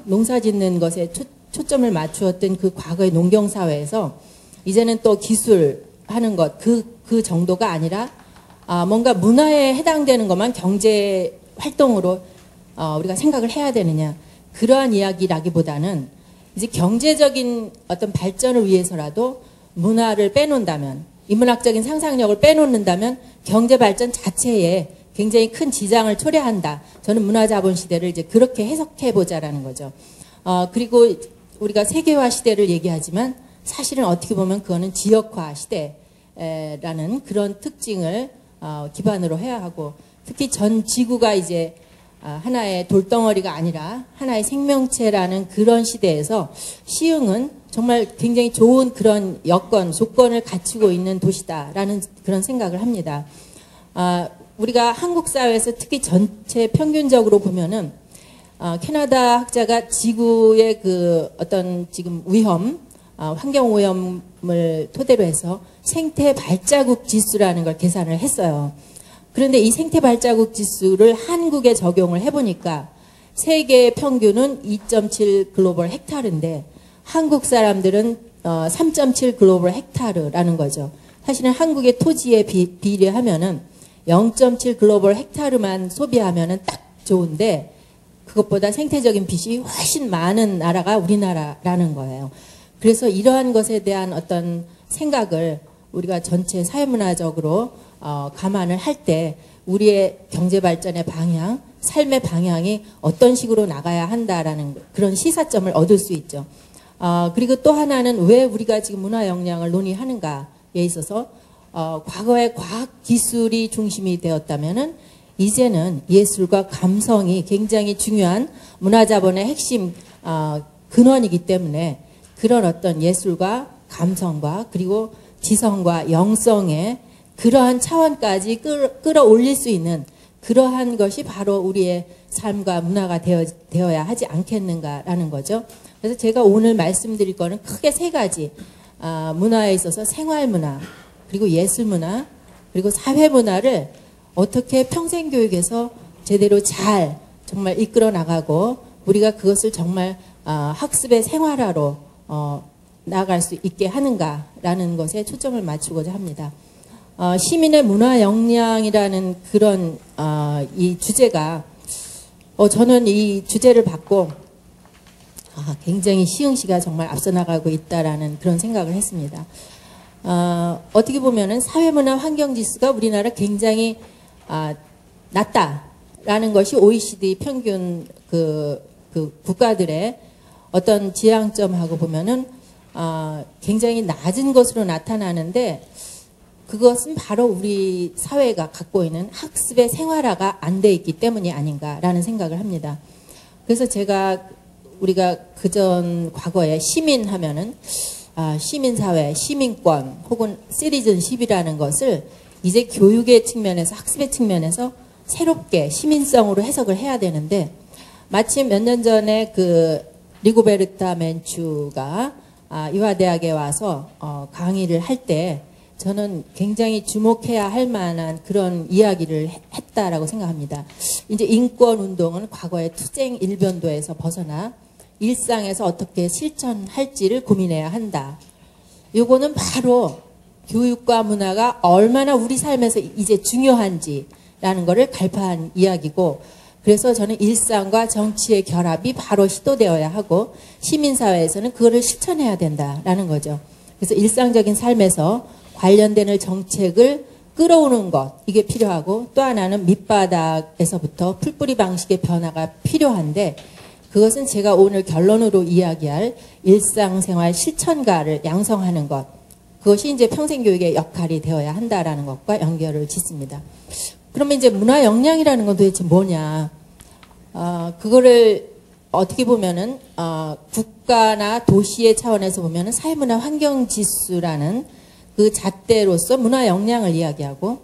농사 짓는 것에 초점을 맞추었던 그 과거의 농경 사회에서 이제는 또 기술 하는 것 그 정도가 아니라 뭔가 문화에 해당되는 것만 경제 활동으로 우리가 생각을 해야 되느냐, 그러한 이야기라기보다는 이제 경제적인 어떤 발전을 위해서라도 문화를 빼놓는다면, 인문학적인 상상력을 빼놓는다면 경제 발전 자체에 굉장히 큰 지장을 초래한다. 저는 문화자본 시대를 이제 그렇게 해석해 보자라는 거죠. 그리고 우리가 세계화 시대를 얘기하지만 사실은 어떻게 보면 그거는 지역화 시대라는 그런 특징을 기반으로 해야 하고, 특히 전 지구가 이제 하나의 돌덩어리가 아니라 하나의 생명체라는 그런 시대에서 시흥은 정말 굉장히 좋은 그런 여건, 조건을 갖추고 있는 도시다라는 그런 생각을 합니다. 우리가 한국 사회에서 특히 전체 평균적으로 보면은 캐나다 학자가 지구의 그 어떤 지금 위험, 환경 오염을 토대로 해서 생태 발자국 지수라는 걸 계산을 했어요. 그런데 이 생태 발자국 지수를 한국에 적용을 해보니까 세계 평균은 2.7 글로벌 헥타르인데 한국 사람들은 3.7 글로벌 헥타르라는 거죠. 사실은 한국의 토지에 비례하면은 0.7 글로벌 헥타르만 소비하면은 딱 좋은데, 그것보다 생태적인 빚이 훨씬 많은 나라가 우리나라라는 거예요. 그래서 이러한 것에 대한 어떤 생각을 우리가 전체 사회문화적으로 감안을 할 때 우리의 경제발전의 방향, 삶의 방향이 어떤 식으로 나가야 한다라는 그런 시사점을 얻을 수 있죠. 그리고 또 하나는 왜 우리가 지금 문화 역량을 논의하는가에 있어서 과거의 과학기술이 중심이 되었다면은 이제는 예술과 감성이 굉장히 중요한 문화자본의 핵심 근원이기 때문에 그런 어떤 예술과 감성과 그리고 지성과 영성의 그러한 차원까지 끌어올릴 수 있는 그러한 것이 바로 우리의 삶과 문화가 되어야 하지 않겠는가라는 거죠. 그래서 제가 오늘 말씀드릴 거는 크게 세 가지, 문화에 있어서 생활문화, 그리고 예술문화, 그리고 사회문화를 어떻게 평생교육에서 제대로 잘 정말 이끌어 나가고 우리가 그것을 정말 학습의 생활화로 나아갈 수 있게 하는가라는 것에 초점을 맞추고자 합니다. 시민의 문화 역량이라는 그런 이 주제가 저는 이 주제를 받고 굉장히 시흥시가 정말 앞서 나가고 있다라는 그런 생각을 했습니다. 어떻게 보면은 사회문화 환경지수가 우리나라 굉장히 낮다라는 것이 OECD 평균 그 국가들의 어떤 지향점하고 보면은 굉장히 낮은 것으로 나타나는데, 그것은 바로 우리 사회가 갖고 있는 학습의 생활화가 안 돼 있기 때문이 아닌가라는 생각을 합니다. 그래서 우리가 그전 과거에 시민 하면은 시민사회, 시민권 혹은 시리즌십이라는 것을 이제 교육의 측면에서, 학습의 측면에서 새롭게 시민성으로 해석을 해야 되는데, 마침 몇 년 전에 그 리고베르타 멘추가 이화대학에 와서 강의를 할 때 저는 굉장히 주목해야 할 만한 그런 이야기를 했다라고 생각합니다. 이제 인권 운동은 과거의 투쟁 일변도에서 벗어나 일상에서 어떻게 실천할지를 고민해야 한다. 요거는 바로 교육과 문화가 얼마나 우리 삶에서 이제 중요한지라는 것을 갈파한 이야기고, 그래서 저는 일상과 정치의 결합이 바로 시도되어야 하고 시민사회에서는 그거를 실천해야 된다라는 거죠. 그래서 일상적인 삶에서 관련되는 정책을 끌어오는 것, 이게 필요하고, 또 하나는 밑바닥에서부터 풀뿌리 방식의 변화가 필요한데, 그것은 제가 오늘 결론으로 이야기할 일상생활 실천가를 양성하는 것, 그것이 이제 평생교육의 역할이 되어야 한다라는 것과 연결을 짓습니다. 그러면 이제 문화 역량이라는 건 도대체 뭐냐? 그거를 어떻게 보면은 국가나 도시의 차원에서 보면은 사회문화 환경지수라는 그 잣대로서 문화 역량을 이야기하고,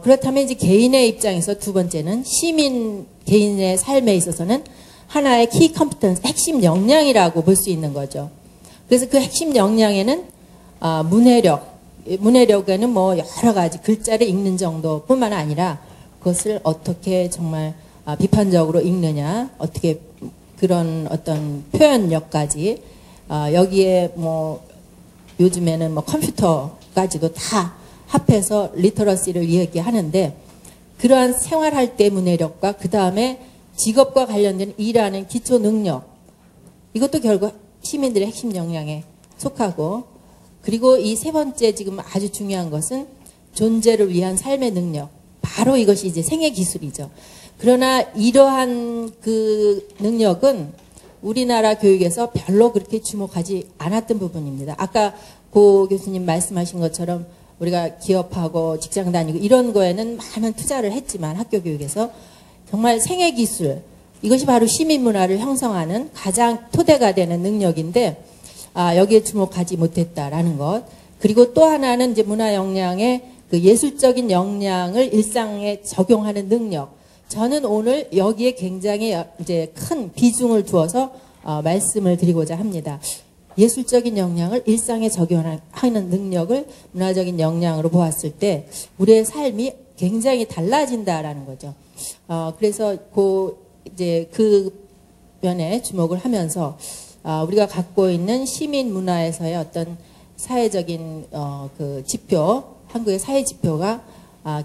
그렇다면 이제 개인의 입장에서 두 번째는 시민 개인의 삶에 있어서는 하나의 키 컴피턴스, 핵심 역량이라고 볼 수 있는 거죠. 그래서 그 핵심 역량에는 문해력에는 뭐 여러 가지 글자를 읽는 정도뿐만 아니라 그것을 어떻게 정말 비판적으로 읽느냐, 어떻게 그런 어떤 표현력까지, 여기에 뭐 요즘에는 뭐 컴퓨터까지도 다 합해서 리터러시를 이야기하는데, 그러한 생활할 때 문해력과 그 다음에 직업과 관련된 일하는 기초 능력, 이것도 결국 시민들의 핵심 역량에 속하고, 그리고 이 세 번째 지금 아주 중요한 것은 존재를 위한 삶의 능력, 바로 이것이 이제 생애 기술이죠. 그러나 이러한 그 능력은 우리나라 교육에서 별로 그렇게 주목하지 않았던 부분입니다. 아까 고 교수님 말씀하신 것처럼 우리가 기업하고 직장 다니고 이런 거에는 많은 투자를 했지만 학교 교육에서 정말 생애 기술, 이것이 바로 시민 문화를 형성하는 가장 토대가 되는 능력인데, 여기에 주목하지 못했다라는 것. 그리고 또 하나는 이제 문화 역량의 그 예술적인 역량을 일상에 적용하는 능력. 저는 오늘 여기에 굉장히 이제 큰 비중을 두어서 말씀을 드리고자 합니다. 예술적인 역량을 일상에 적용하는 능력을 문화적인 역량으로 보았을 때 우리의 삶이 굉장히 달라진다라는 거죠. 그래서 이제 그 면에 주목을 하면서 우리가 갖고 있는 시민 문화에서의 어떤 사회적인 그 지표, 한국의 사회 지표가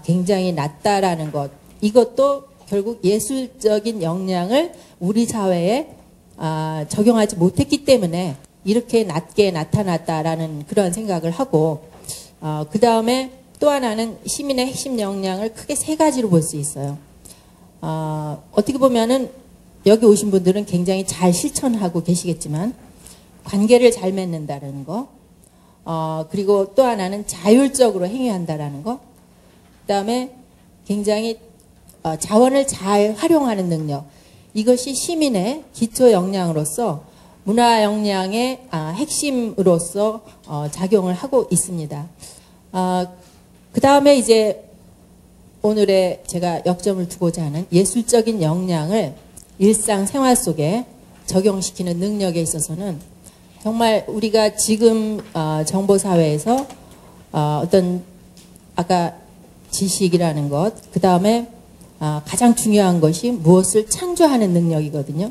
굉장히 낮다라는 것. 이것도 결국 예술적인 역량을 우리 사회에 적용하지 못했기 때문에 이렇게 낮게 나타났다라는 그런 생각을 하고, 그 다음에 또 하나는 시민의 핵심 역량을 크게 세 가지로 볼 수 있어요. 어떻게 보면은 여기 오신 분들은 굉장히 잘 실천하고 계시겠지만 관계를 잘 맺는다는 거, 그리고 또 하나는 자율적으로 행위한다라는 거, 그 다음에 굉장히 자원을 잘 활용하는 능력, 이것이 시민의 기초 역량으로서 문화 역량의 핵심으로서 작용을 하고 있습니다. 그 다음에 이제 오늘의 제가 역점을 두고자 하는 예술적인 역량을 일상생활 속에 적용시키는 능력에 있어서는 정말 우리가 지금 정보사회에서 어떤 아까 지식이라는 것, 그 다음에 가장 중요한 것이 무엇을 창조하는 능력이거든요.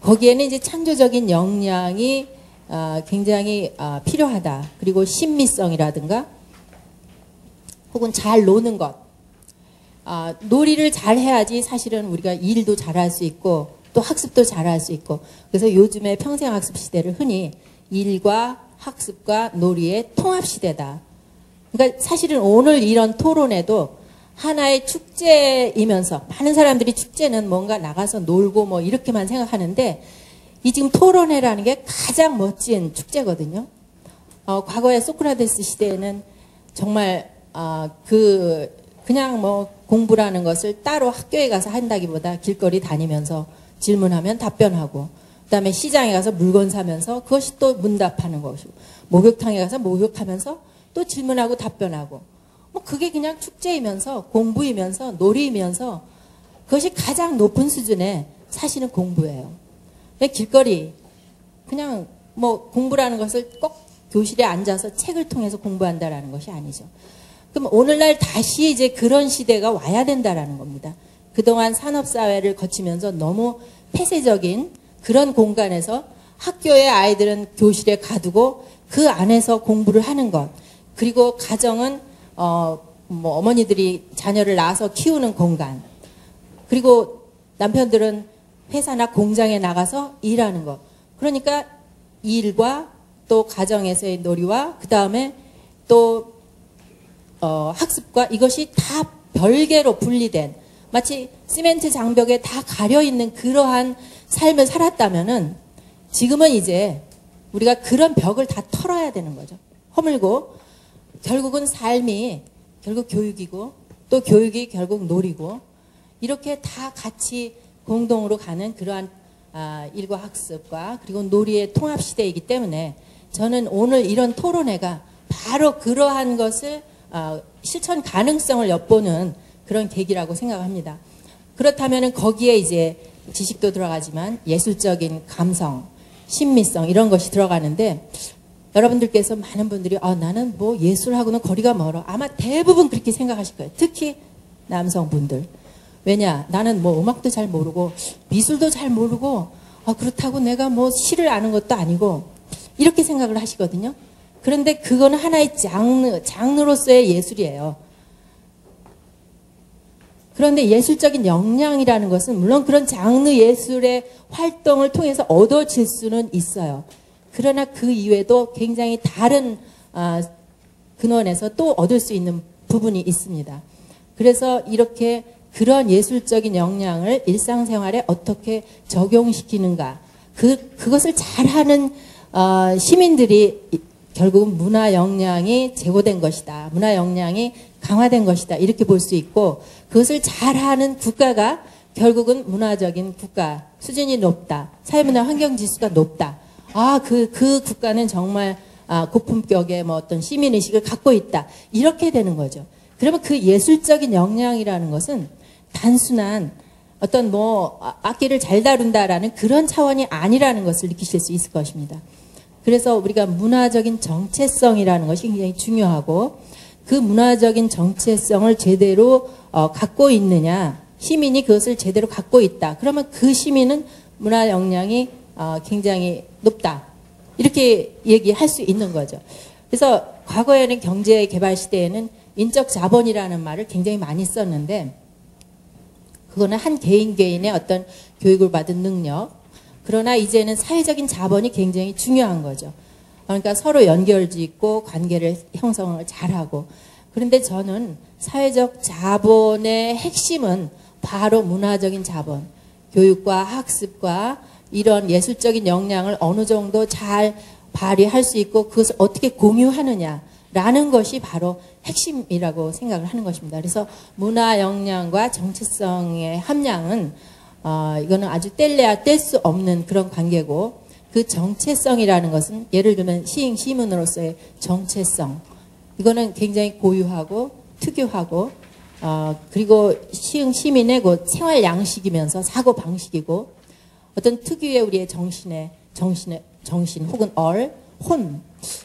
거기에는 이제 창조적인 역량이 굉장히 필요하다. 그리고 신미성이라든가 혹은 잘 노는 것. 놀이를 잘 해야지 사실은 우리가 일도 잘할 수 있고 또 학습도 잘할 수 있고, 그래서 요즘에 평생학습 시대를 흔히 일과 학습과 놀이의 통합 시대다. 그러니까 사실은 오늘 이런 토론에도 하나의 축제이면서, 많은 사람들이 축제는 뭔가 나가서 놀고 뭐 이렇게만 생각하는데, 이 지금 토론회라는 게 가장 멋진 축제거든요. 과거에 소크라테스 시대에는 정말 그냥 뭐 공부라는 것을 따로 학교에 가서 한다기보다 길거리 다니면서 질문하면 답변하고, 그다음에 시장에 가서 물건 사면서 그것이 또 문답하는 것이고, 목욕탕에 가서 목욕하면서 또 질문하고 답변하고, 뭐 그게 그냥 축제이면서 공부이면서 놀이이면서 그것이 가장 높은 수준의 사실은 공부예요. 길거리 그냥 뭐 공부라는 것을 꼭 교실에 앉아서 책을 통해서 공부한다라는 것이 아니죠. 그럼 오늘날 다시 이제 그런 시대가 와야 된다라는 겁니다. 그동안 산업사회를 거치면서 너무 폐쇄적인 그런 공간에서 학교의 아이들은 교실에 가두고 그 안에서 공부를 하는 것, 그리고 가정은 뭐 어머니들이 자녀를 낳아서 키우는 공간, 그리고 남편들은 회사나 공장에 나가서 일하는 것. 그러니까 일과 또 가정에서의 놀이와 그 다음에 또 학습과, 이것이 다 별개로 분리된, 마치 시멘트 장벽에 다 가려있는 그러한 삶을 살았다면은 지금은 이제 우리가 그런 벽을 다 털어야 되는 거죠. 허물고, 결국은 삶이 결국 교육이고 또 교육이 결국 놀이고, 이렇게 다 같이 공동으로 가는 그러한 일과 학습과 그리고 놀이의 통합 시대이기 때문에 저는 오늘 이런 토론회가 바로 그러한 것을 실천 가능성을 엿보는 그런 계기라고 생각합니다. 그렇다면 거기에 이제 지식도 들어가지만 예술적인 감성, 신미성 이런 것이 들어가는데, 여러분들께서 많은 분들이 나는 뭐 예술하고는 거리가 멀어. 아마 대부분 그렇게 생각하실 거예요. 특히 남성분들. 왜냐? 나는 뭐 음악도 잘 모르고 미술도 잘 모르고 그렇다고 내가 뭐 시를 아는 것도 아니고, 이렇게 생각을 하시거든요. 그런데 그거는 하나의 장르로서의 예술이에요. 그런데 예술적인 역량이라는 것은 물론 그런 장르 예술의 활동을 통해서 얻어질 수는 있어요. 그러나 그 이외에도 굉장히 다른 근원에서 또 얻을 수 있는 부분이 있습니다. 그래서 이렇게 그런 예술적인 역량을 일상생활에 어떻게 적용시키는가, 그것을 잘하는 시민들이 결국은 문화 역량이 제고된 것이다, 문화 역량이 강화된 것이다, 이렇게 볼 수 있고, 그것을 잘하는 국가가 결국은 문화적인 국가 수준이 높다, 사회문화 환경지수가 높다, 그 국가는 정말 고품격의 뭐 어떤 시민의식을 갖고 있다, 이렇게 되는 거죠. 그러면 그 예술적인 역량이라는 것은 단순한 어떤 뭐 악기를 잘 다룬다라는 그런 차원이 아니라는 것을 느끼실 수 있을 것입니다. 그래서 우리가 문화적인 정체성이라는 것이 굉장히 중요하고, 그 문화적인 정체성을 제대로 갖고 있느냐, 시민이 그것을 제대로 갖고 있다, 그러면 그 시민은 문화 역량이 굉장히 높다, 이렇게 얘기할 수 있는 거죠. 그래서 과거에는 경제 개발 시대에는 인적 자본이라는 말을 굉장히 많이 썼는데, 그거는 한 개인의 어떤 교육을 받은 능력, 그러나 이제는 사회적인 자본이 굉장히 중요한 거죠. 그러니까 서로 연결짓고 관계를 형성을 잘하고. 그런데 저는 사회적 자본의 핵심은 바로 문화적인 자본, 교육과 학습과 이런 예술적인 역량을 어느 정도 잘 발휘할 수 있고 그것을 어떻게 공유하느냐라는 것이 바로 핵심이라고 생각을 하는 것입니다. 그래서 문화 역량과 정체성의 함량은 이거는 아주 뗄래야 뗄 수 없는 그런 관계고, 그 정체성이라는 것은 예를 들면 시인으로서의 정체성, 이거는 굉장히 고유하고 특유하고 그리고 시민의 그 생활 양식이면서 사고 방식이고, 어떤 특유의 우리의 정신 혹은 혼,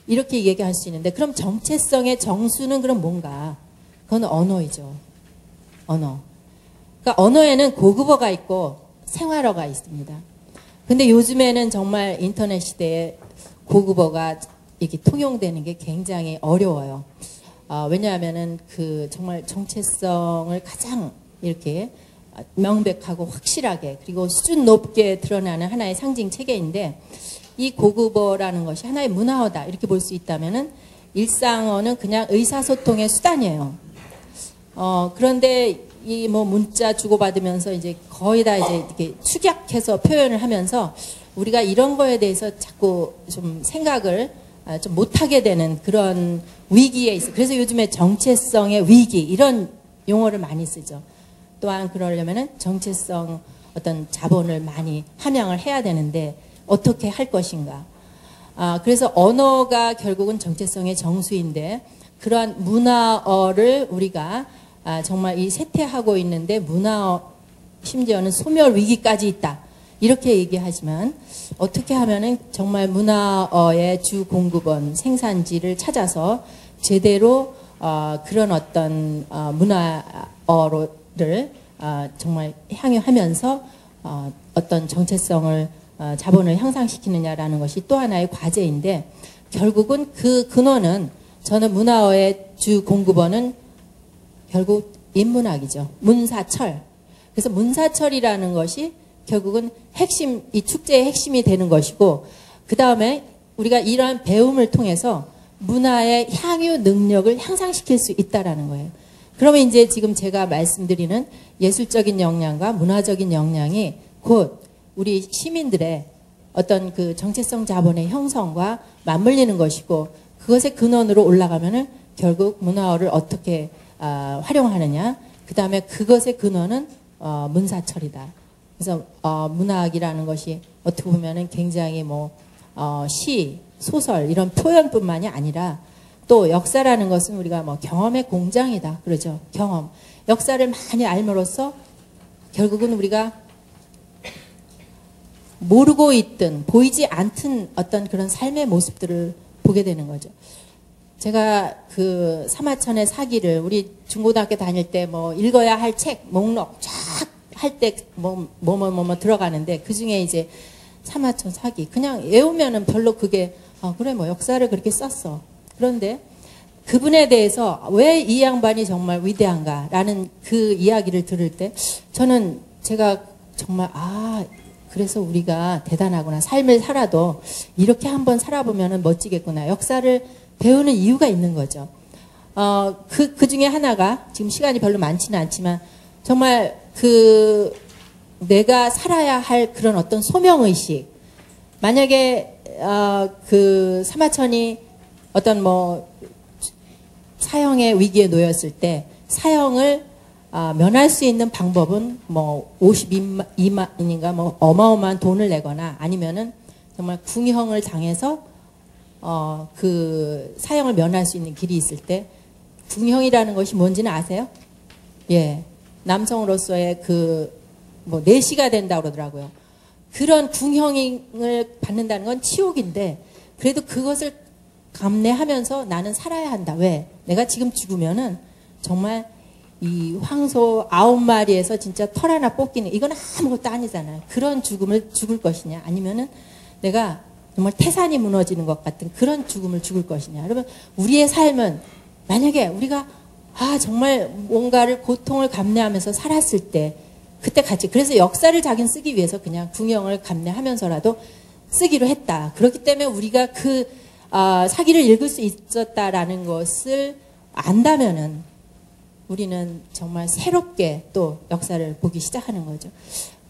이렇게 얘기할 수 있는데, 그럼 정체성의 정수는 그럼 뭔가? 그건 언어이죠. 언어. 그러니까 언어에는 고급어가 있고 생활어가 있습니다. 근데 요즘에는 정말 인터넷 시대에 고급어가 이렇게 통용되는 게 굉장히 어려워요. 왜냐하면은 그 정말 정체성을 가장 이렇게 명백하고 확실하게 그리고 수준 높게 드러나는 하나의 상징 체계인데 이 고급어라는 것이 하나의 문화어다 이렇게 볼 수 있다면은 일상어는 그냥 의사소통의 수단이에요. 그런데 이 뭐 문자 주고받으면서 이제 거의 다 이제 이렇게 축약해서 표현을 하면서 우리가 이런 거에 대해서 자꾸 좀 생각을 좀 못하게 되는 그런 위기에 있어. 그래서 요즘에 정체성의 위기 이런 용어를 많이 쓰죠. 또한 그러려면은 정체성 어떤 자본을 많이 함양을 해야 되는데 어떻게 할 것인가. 그래서 언어가 결국은 정체성의 정수인데 그러한 문화어를 우리가 정말 이 쇠퇴하고 있는데 문화어 심지어는 소멸 위기까지 있다. 이렇게 얘기하지만 어떻게 하면은 정말 문화어의 주 공급원 생산지를 찾아서 제대로 그런 어떤 문화어를 정말 향유하면서 어떤 정체성을 자본을 향상시키느냐라는 것이 또 하나의 과제인데 결국은 그 근원은 저는 문화어의 주 공급원은 결국 인문학이죠. 문사철. 그래서 문사철이라는 것이 결국은 핵심, 이 축제의 핵심이 되는 것이고 그 다음에 우리가 이러한 배움을 통해서 문화의 향유 능력을 향상시킬 수 있다라는 거예요. 그러면 이제 지금 제가 말씀드리는 예술적인 역량과 문화적인 역량이 곧 우리 시민들의 어떤 그 정체성 자본의 형성과 맞물리는 것이고 그것의 근원으로 올라가면은 결국 문화어를 어떻게 활용하느냐. 그 다음에 그것의 근원은 문사철이다. 그래서 문학이라는 것이 어떻게 보면은 굉장히 뭐 시, 소설 이런 표현뿐만이 아니라 또 역사라는 것은 우리가 뭐 경험의 공장이다. 그러죠. 경험. 역사를 많이 알므로써 결국은 우리가 모르고 있든 보이지 않든 어떤 그런 삶의 모습들을 보게 되는 거죠. 제가 그 사마천의 사기를 우리 중고등학교 다닐 때 뭐 읽어야 할 책 목록 쫙 할 때 뭐 들어가는데 그 중에 이제 사마천 사기 그냥 외우면은 별로 그게 그래 뭐 역사를 그렇게 썼어. 그런데 그분에 대해서 왜 이 양반이 정말 위대한가라는 그 이야기를 들을 때 저는 제가 정말 그래서 우리가 대단하구나. 삶을 살아도 이렇게 한번 살아보면은 멋지겠구나. 역사를 배우는 이유가 있는 거죠. 그 중에 하나가 지금 시간이 별로 많지는 않지만 정말 내가 살아야 할 그런 어떤 소명의식. 만약에 그 사마천이 어떤 뭐 사형의 위기에 놓였을 때 사형을 면할 수 있는 방법은 뭐 52만인가 뭐 어마어마한 돈을 내거나 아니면은 정말 궁형을 당해서 그 사형을 면할 수 있는 길이 있을 때 궁형이라는 것이 뭔지는 아세요? 예. 남성으로서의 뭐 4시가 된다고 그러더라고요. 그런 궁형을 받는다는 건 치욕인데 그래도 그것을 감내하면서 나는 살아야 한다. 왜? 내가 지금 죽으면은 정말 이 황소 9마리에서 진짜 털 하나 뽑기는 이건 아무것도 아니잖아요. 그런 죽음을 죽을 것이냐 아니면은 내가 정말 태산이 무너지는 것 같은 그런 죽음을 죽을 것이냐. 여러분 우리의 삶은 만약에 우리가 정말 뭔가를 고통을 감내하면서 살았을 때 그때 같이 그래서 역사를 자기는 쓰기 위해서 그냥 궁형을 감내하면서라도 쓰기로 했다. 그렇기 때문에 우리가 사기를 읽을 수 있었다라는 것을 안다면은 우리는 정말 새롭게 또 역사를 보기 시작하는 거죠.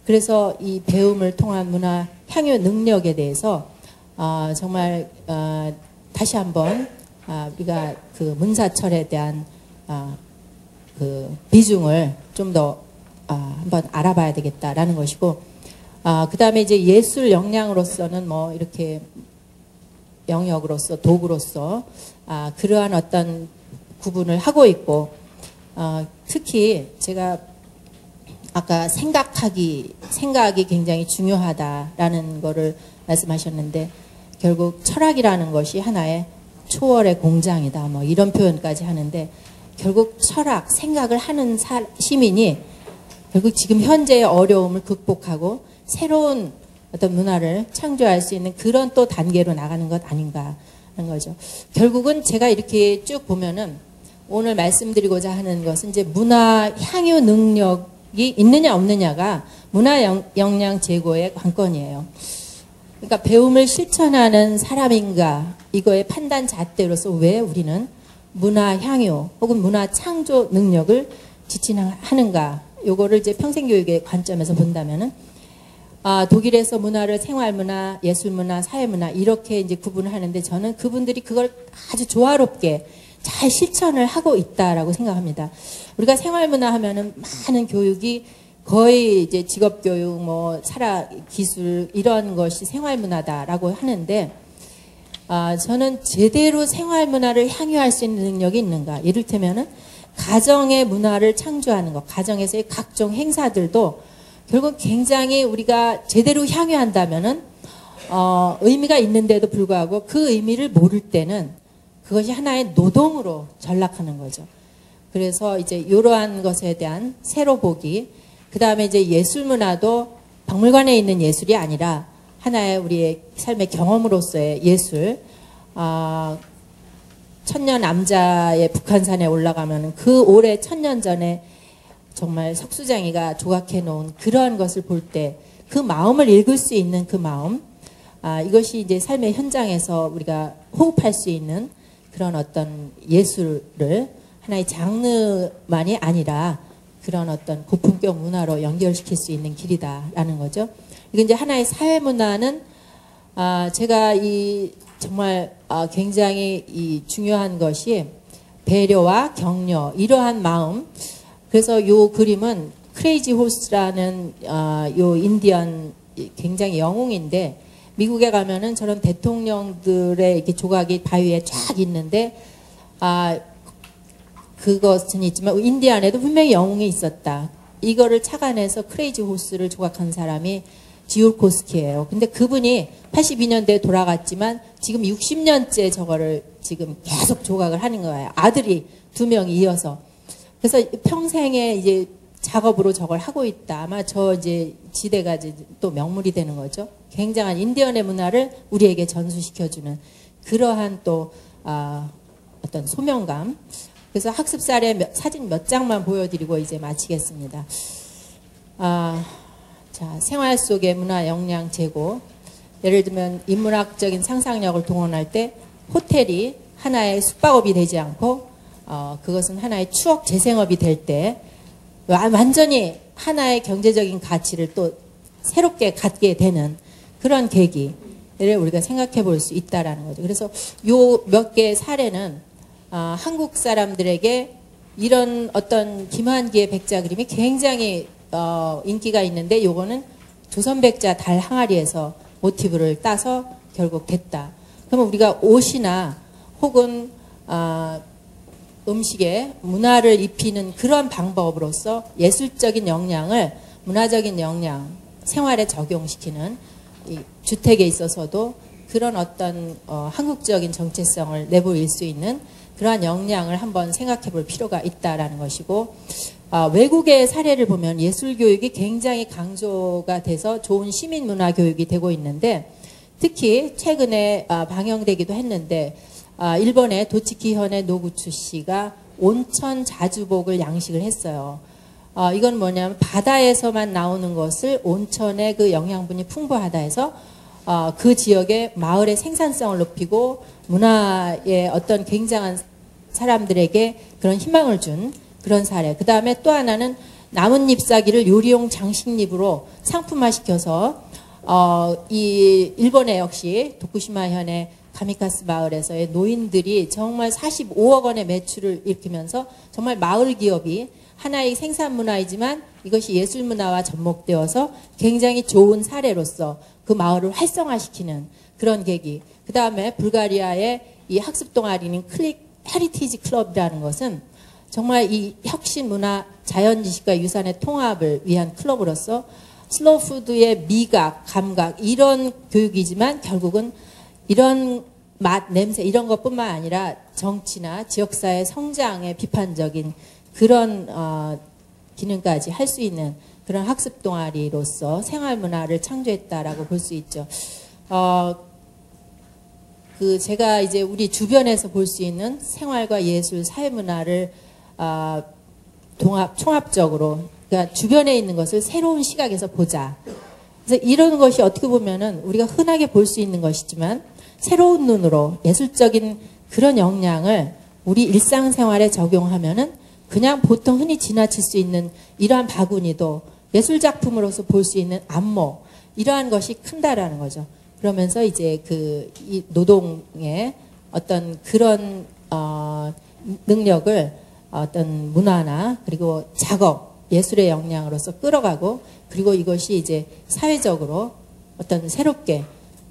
그래서 이 배움을 통한 문화 향유 능력에 대해서 정말 다시 한번 우리가 그 문사철에 대한 그 비중을 좀 더 한번 알아봐야 되겠다라는 것이고 그 다음에 이제 예술 역량으로서는 뭐 이렇게 영역으로서 도구로서 그러한 어떤 구분을 하고 있고 특히 제가 아까 생각이 굉장히 중요하다라는 거를 말씀하셨는데 결국 철학이라는 것이 하나의 초월의 공장이다 뭐 이런 표현까지 하는데 결국 철학 생각을 하는 시민이 결국 지금 현재의 어려움을 극복하고 새로운 어떤 문화를 창조할 수 있는 그런 또 단계로 나가는 것 아닌가 하는 거죠. 결국은 제가 이렇게 쭉 보면은 오늘 말씀드리고자 하는 것은 이제 문화 향유 능력이 있느냐 없느냐가 문화 역량 제고의 관건이에요. 그러니까 배움을 실천하는 사람인가 이거의 판단 잣대로서 왜 우리는 문화 향유 혹은 문화 창조 능력을 지칭하는가 요거를 이제 평생교육의 관점에서 본다면은 독일에서 문화를 생활문화, 예술문화, 사회문화 이렇게 이제 구분을 하는데 저는 그분들이 그걸 아주 조화롭게 잘 실천을 하고 있다라고 생각합니다. 우리가 생활문화 하면은 많은 교육이 거의 이제 직업교육, 뭐 살아 기술 이런 것이 생활문화다라고 하는데 저는 제대로 생활문화를 향유할 수 있는 능력이 있는가? 이를테면은 가정의 문화를 창조하는 것, 가정에서의 각종 행사들도 결국 굉장히 우리가 제대로 향유한다면은 의미가 있는데도 불구하고 그 의미를 모를 때는 그것이 하나의 노동으로 전락하는 거죠. 그래서 이제 이러한 것에 대한 새로 보기, 그 다음에 이제 예술 문화도 박물관에 있는 예술이 아니라 하나의 우리의 삶의 경험으로서의 예술. 천년 남자의 북한산에 올라가면 그 오래 1000년 전에 정말 석수장이가 조각해 놓은 그러한 것을 볼 때 그 마음을 읽을 수 있는 그 마음, 이것이 이제 삶의 현장에서 우리가 호흡할 수 있는 그런 어떤 예술을 하나의 장르만이 아니라 그런 어떤 고품격 문화로 연결시킬 수 있는 길이다라는 거죠. 이게 이제 하나의 사회 문화는 제가 이 정말 굉장히 이 중요한 것이 배려와 격려 이러한 마음. 그래서 요 그림은 크레이지 호스라는 요 인디언 굉장히 영웅인데 미국에 가면은 저런 대통령들의 이렇게 조각이 바위에 쫙 있는데 그것은 있지만 인디안에도 분명히 영웅이 있었다. 이거를 착안해서 크레이지 호스를 조각한 사람이 지올코스키예요. 근데 그분이 82년대에 돌아갔지만 지금 60년째 저거를 지금 계속 조각을 하는 거예요. 아들이 2명이 이어서. 그래서 평생에 이제 작업으로 저걸 하고 있다. 아마 저 이제 지대가 이제 또 명물이 되는 거죠. 굉장한 인디언의 문화를 우리에게 전수시켜주는 그러한 또 어떤 소명감. 그래서 학습살에 사진 몇 장만 보여드리고 이제 마치겠습니다. 자, 생활 속의 문화 역량 제고. 예를 들면 인문학적인 상상력을 동원할 때 호텔이 하나의 숙박업이 되지 않고 그것은 하나의 추억 재생업이 될 때 완전히 하나의 경제적인 가치를 또 새롭게 갖게 되는 그런 계기를 우리가 생각해 볼 수 있다라는 거죠. 그래서 요 몇 개의 사례는 한국 사람들에게 이런 어떤 김환기의 백자 그림이 굉장히 인기가 있는데 요거는 조선백자 달 항아리에서 모티브를 따서 결국 됐다. 그러면 우리가 옷이나 혹은 음식에 문화를 입히는 그런 방법으로서 예술적인 역량을 문화적인 역량, 생활에 적용시키는 이 주택에 있어서도 그런 어떤 한국적인 정체성을 내보일 수 있는 그러한 역량을 한번 생각해 볼 필요가 있다라는 것이고 외국의 사례를 보면 예술교육이 굉장히 강조가 돼서 좋은 시민문화교육이 되고 있는데 특히 최근에 방영되기도 했는데 일본의 도치키현의 노구추 씨가 온천 자주복을 양식을 했어요. 이건 뭐냐면 바다에서만 나오는 것을 온천의 그 영양분이 풍부하다 해서 그 지역의 마을의 생산성을 높이고 문화의 어떤 굉장한 사람들에게 그런 희망을 준 그런 사례. 그 다음에 또 하나는 나뭇잎 사기를 요리용 장식잎으로 상품화시켜서 이 일본의 역시 도쿠시마현의 가미카스 마을에서의 노인들이 정말 45억 원의 매출을 일으키면서 정말 마을 기업이 하나의 생산 문화이지만 이것이 예술 문화와 접목되어서 굉장히 좋은 사례로서 그 마을을 활성화시키는 그런 계기. 그 다음에 불가리아의 이 학습 동아리인 헤리티지 클럽이라는 것은 정말 이 혁신 문화, 자연 지식과 유산의 통합을 위한 클럽으로서 슬로우 푸드의 미각, 감각 이런 교육이지만 결국은 이런 맛, 냄새 이런 것뿐만 아니라 정치나 지역사회 성장의 비판적인 그런 기능까지 할 수 있는 그런 학습 동아리로서 생활 문화를 창조했다라고 볼 수 있죠. 제가 이제 우리 주변에서 볼 수 있는 생활과 예술, 사회문화를 총합적으로, 그러니까 주변에 있는 것을 새로운 시각에서 보자. 그래서 이런 것이 어떻게 보면은 우리가 흔하게 볼 수 있는 것이지만 새로운 눈으로 예술적인 그런 역량을 우리 일상생활에 적용하면은 그냥 보통 흔히 지나칠 수 있는 이러한 바구니도 예술작품으로서 볼 수 있는 안목, 이러한 것이 큰다라는 거죠. 그러면서 이제 이 노동의 어떤 그런 능력을 어떤 문화나 그리고 작업, 예술의 역량으로서 끌어가고, 그리고 이것이 이제 사회적으로 어떤 새롭게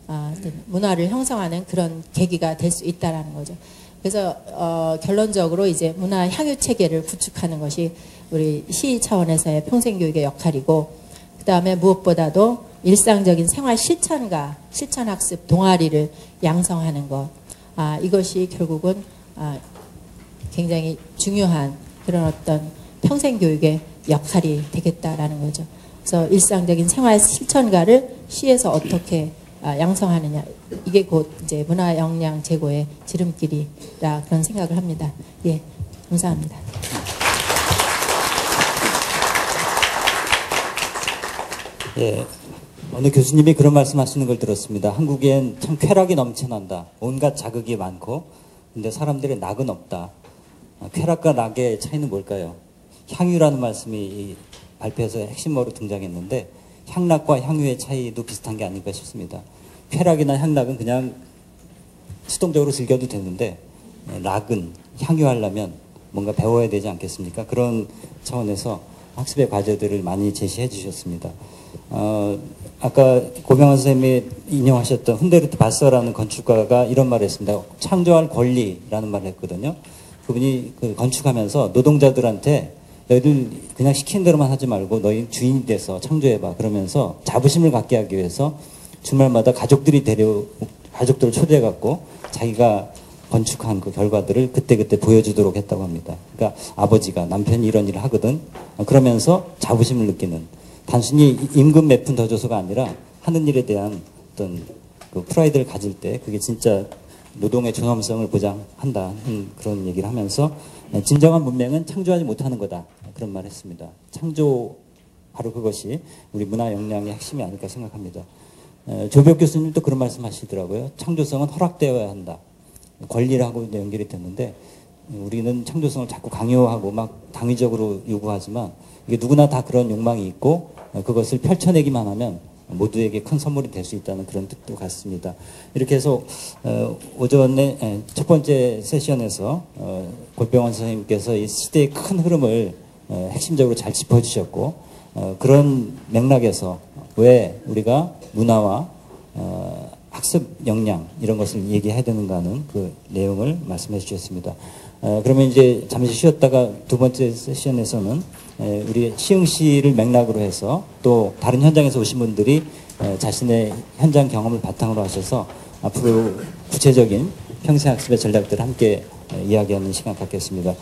어떤 문화를 형성하는 그런 계기가 될 수 있다라는 거죠. 그래서 결론적으로 이제 문화 향유 체계를 구축하는 것이 우리 시 차원에서의 평생교육의 역할이고, 그 다음에 무엇보다도 일상적인 생활 실천과 실천학습 동아리를 양성하는 것, 이것이 결국은 굉장히 중요한 그런 어떤 평생교육의 역할이 되겠다라는 거죠. 그래서 일상적인 생활 실천가를 시에서 어떻게 양성하느냐, 이게 곧 이제 문화 역량 제고의 지름길이라 그런 생각을 합니다. 예, 감사합니다. 예, 어느 교수님이 그런 말씀하시는 걸 들었습니다. 한국엔 참 쾌락이 넘쳐난다. 온갖 자극이 많고, 근데 사람들의 낙은 없다. 쾌락과 낙의 차이는 뭘까요? 향유라는 말씀이 이 발표에서 핵심어로 등장했는데, 향락과 향유의 차이도 비슷한 게 아닐까 싶습니다. 쾌락이나 향락은 그냥 수동적으로 즐겨도 되는데, 낙은 향유하려면 뭔가 배워야 되지 않겠습니까? 그런 차원에서 학습의 과제들을 많이 제시해 주셨습니다. 아까 고병환 선생님이 인용하셨던 훈데르트 바서라는 건축가가 이런 말을 했습니다. 창조할 권리라는 말을 했거든요. 그분이 건축하면서 노동자들한테 너희들 그냥 시키는 대로만 하지 말고 너희 주인이 돼서 창조해봐. 그러면서 자부심을 갖게 하기 위해서 주말마다 가족들을 초대해갖고 자기가 건축한 그 결과들을 그때그때 보여주도록 했다고 합니다. 그러니까 아버지가 남편이 이런 일을 하거든. 그러면서 자부심을 느끼는, 단순히 임금 몇 푼 더 줘서가 아니라 하는 일에 대한 어떤 그 프라이드를 가질 때 그게 진짜 노동의 존엄성을 보장한다, 그런 얘기를 하면서 진정한 문명은 창조하지 못하는 거다, 그런 말을 했습니다. 창조, 바로 그것이 우리 문화 역량의 핵심이 아닐까 생각합니다. 조벽 교수님도 그런 말씀 하시더라고요. 창조성은 허락되어야 한다. 권리라고 이제 연결이 됐는데, 우리는 창조성을 자꾸 강요하고 막 당위적으로 요구하지만 이게 누구나 다 그런 욕망이 있고 그것을 펼쳐내기만 하면 모두에게 큰 선물이 될 수 있다는 그런 뜻도 같습니다. 이렇게 해서 오전에 첫 번째 세션에서 골병원 선생님께서 이 시대의 큰 흐름을 핵심적으로 잘 짚어주셨고, 그런 맥락에서 왜 우리가 문화와 학습 역량 이런 것을 얘기해야 되는가 하는 그 내용을 말씀해 주셨습니다. 그러면 이제 잠시 쉬었다가 두 번째 세션에서는 우리 시흥시를 맥락으로 해서 또 다른 현장에서 오신 분들이 자신의 현장 경험을 바탕으로 하셔서 앞으로 구체적인 평생학습의 전략들을 함께 이야기하는 시간 갖겠습니다.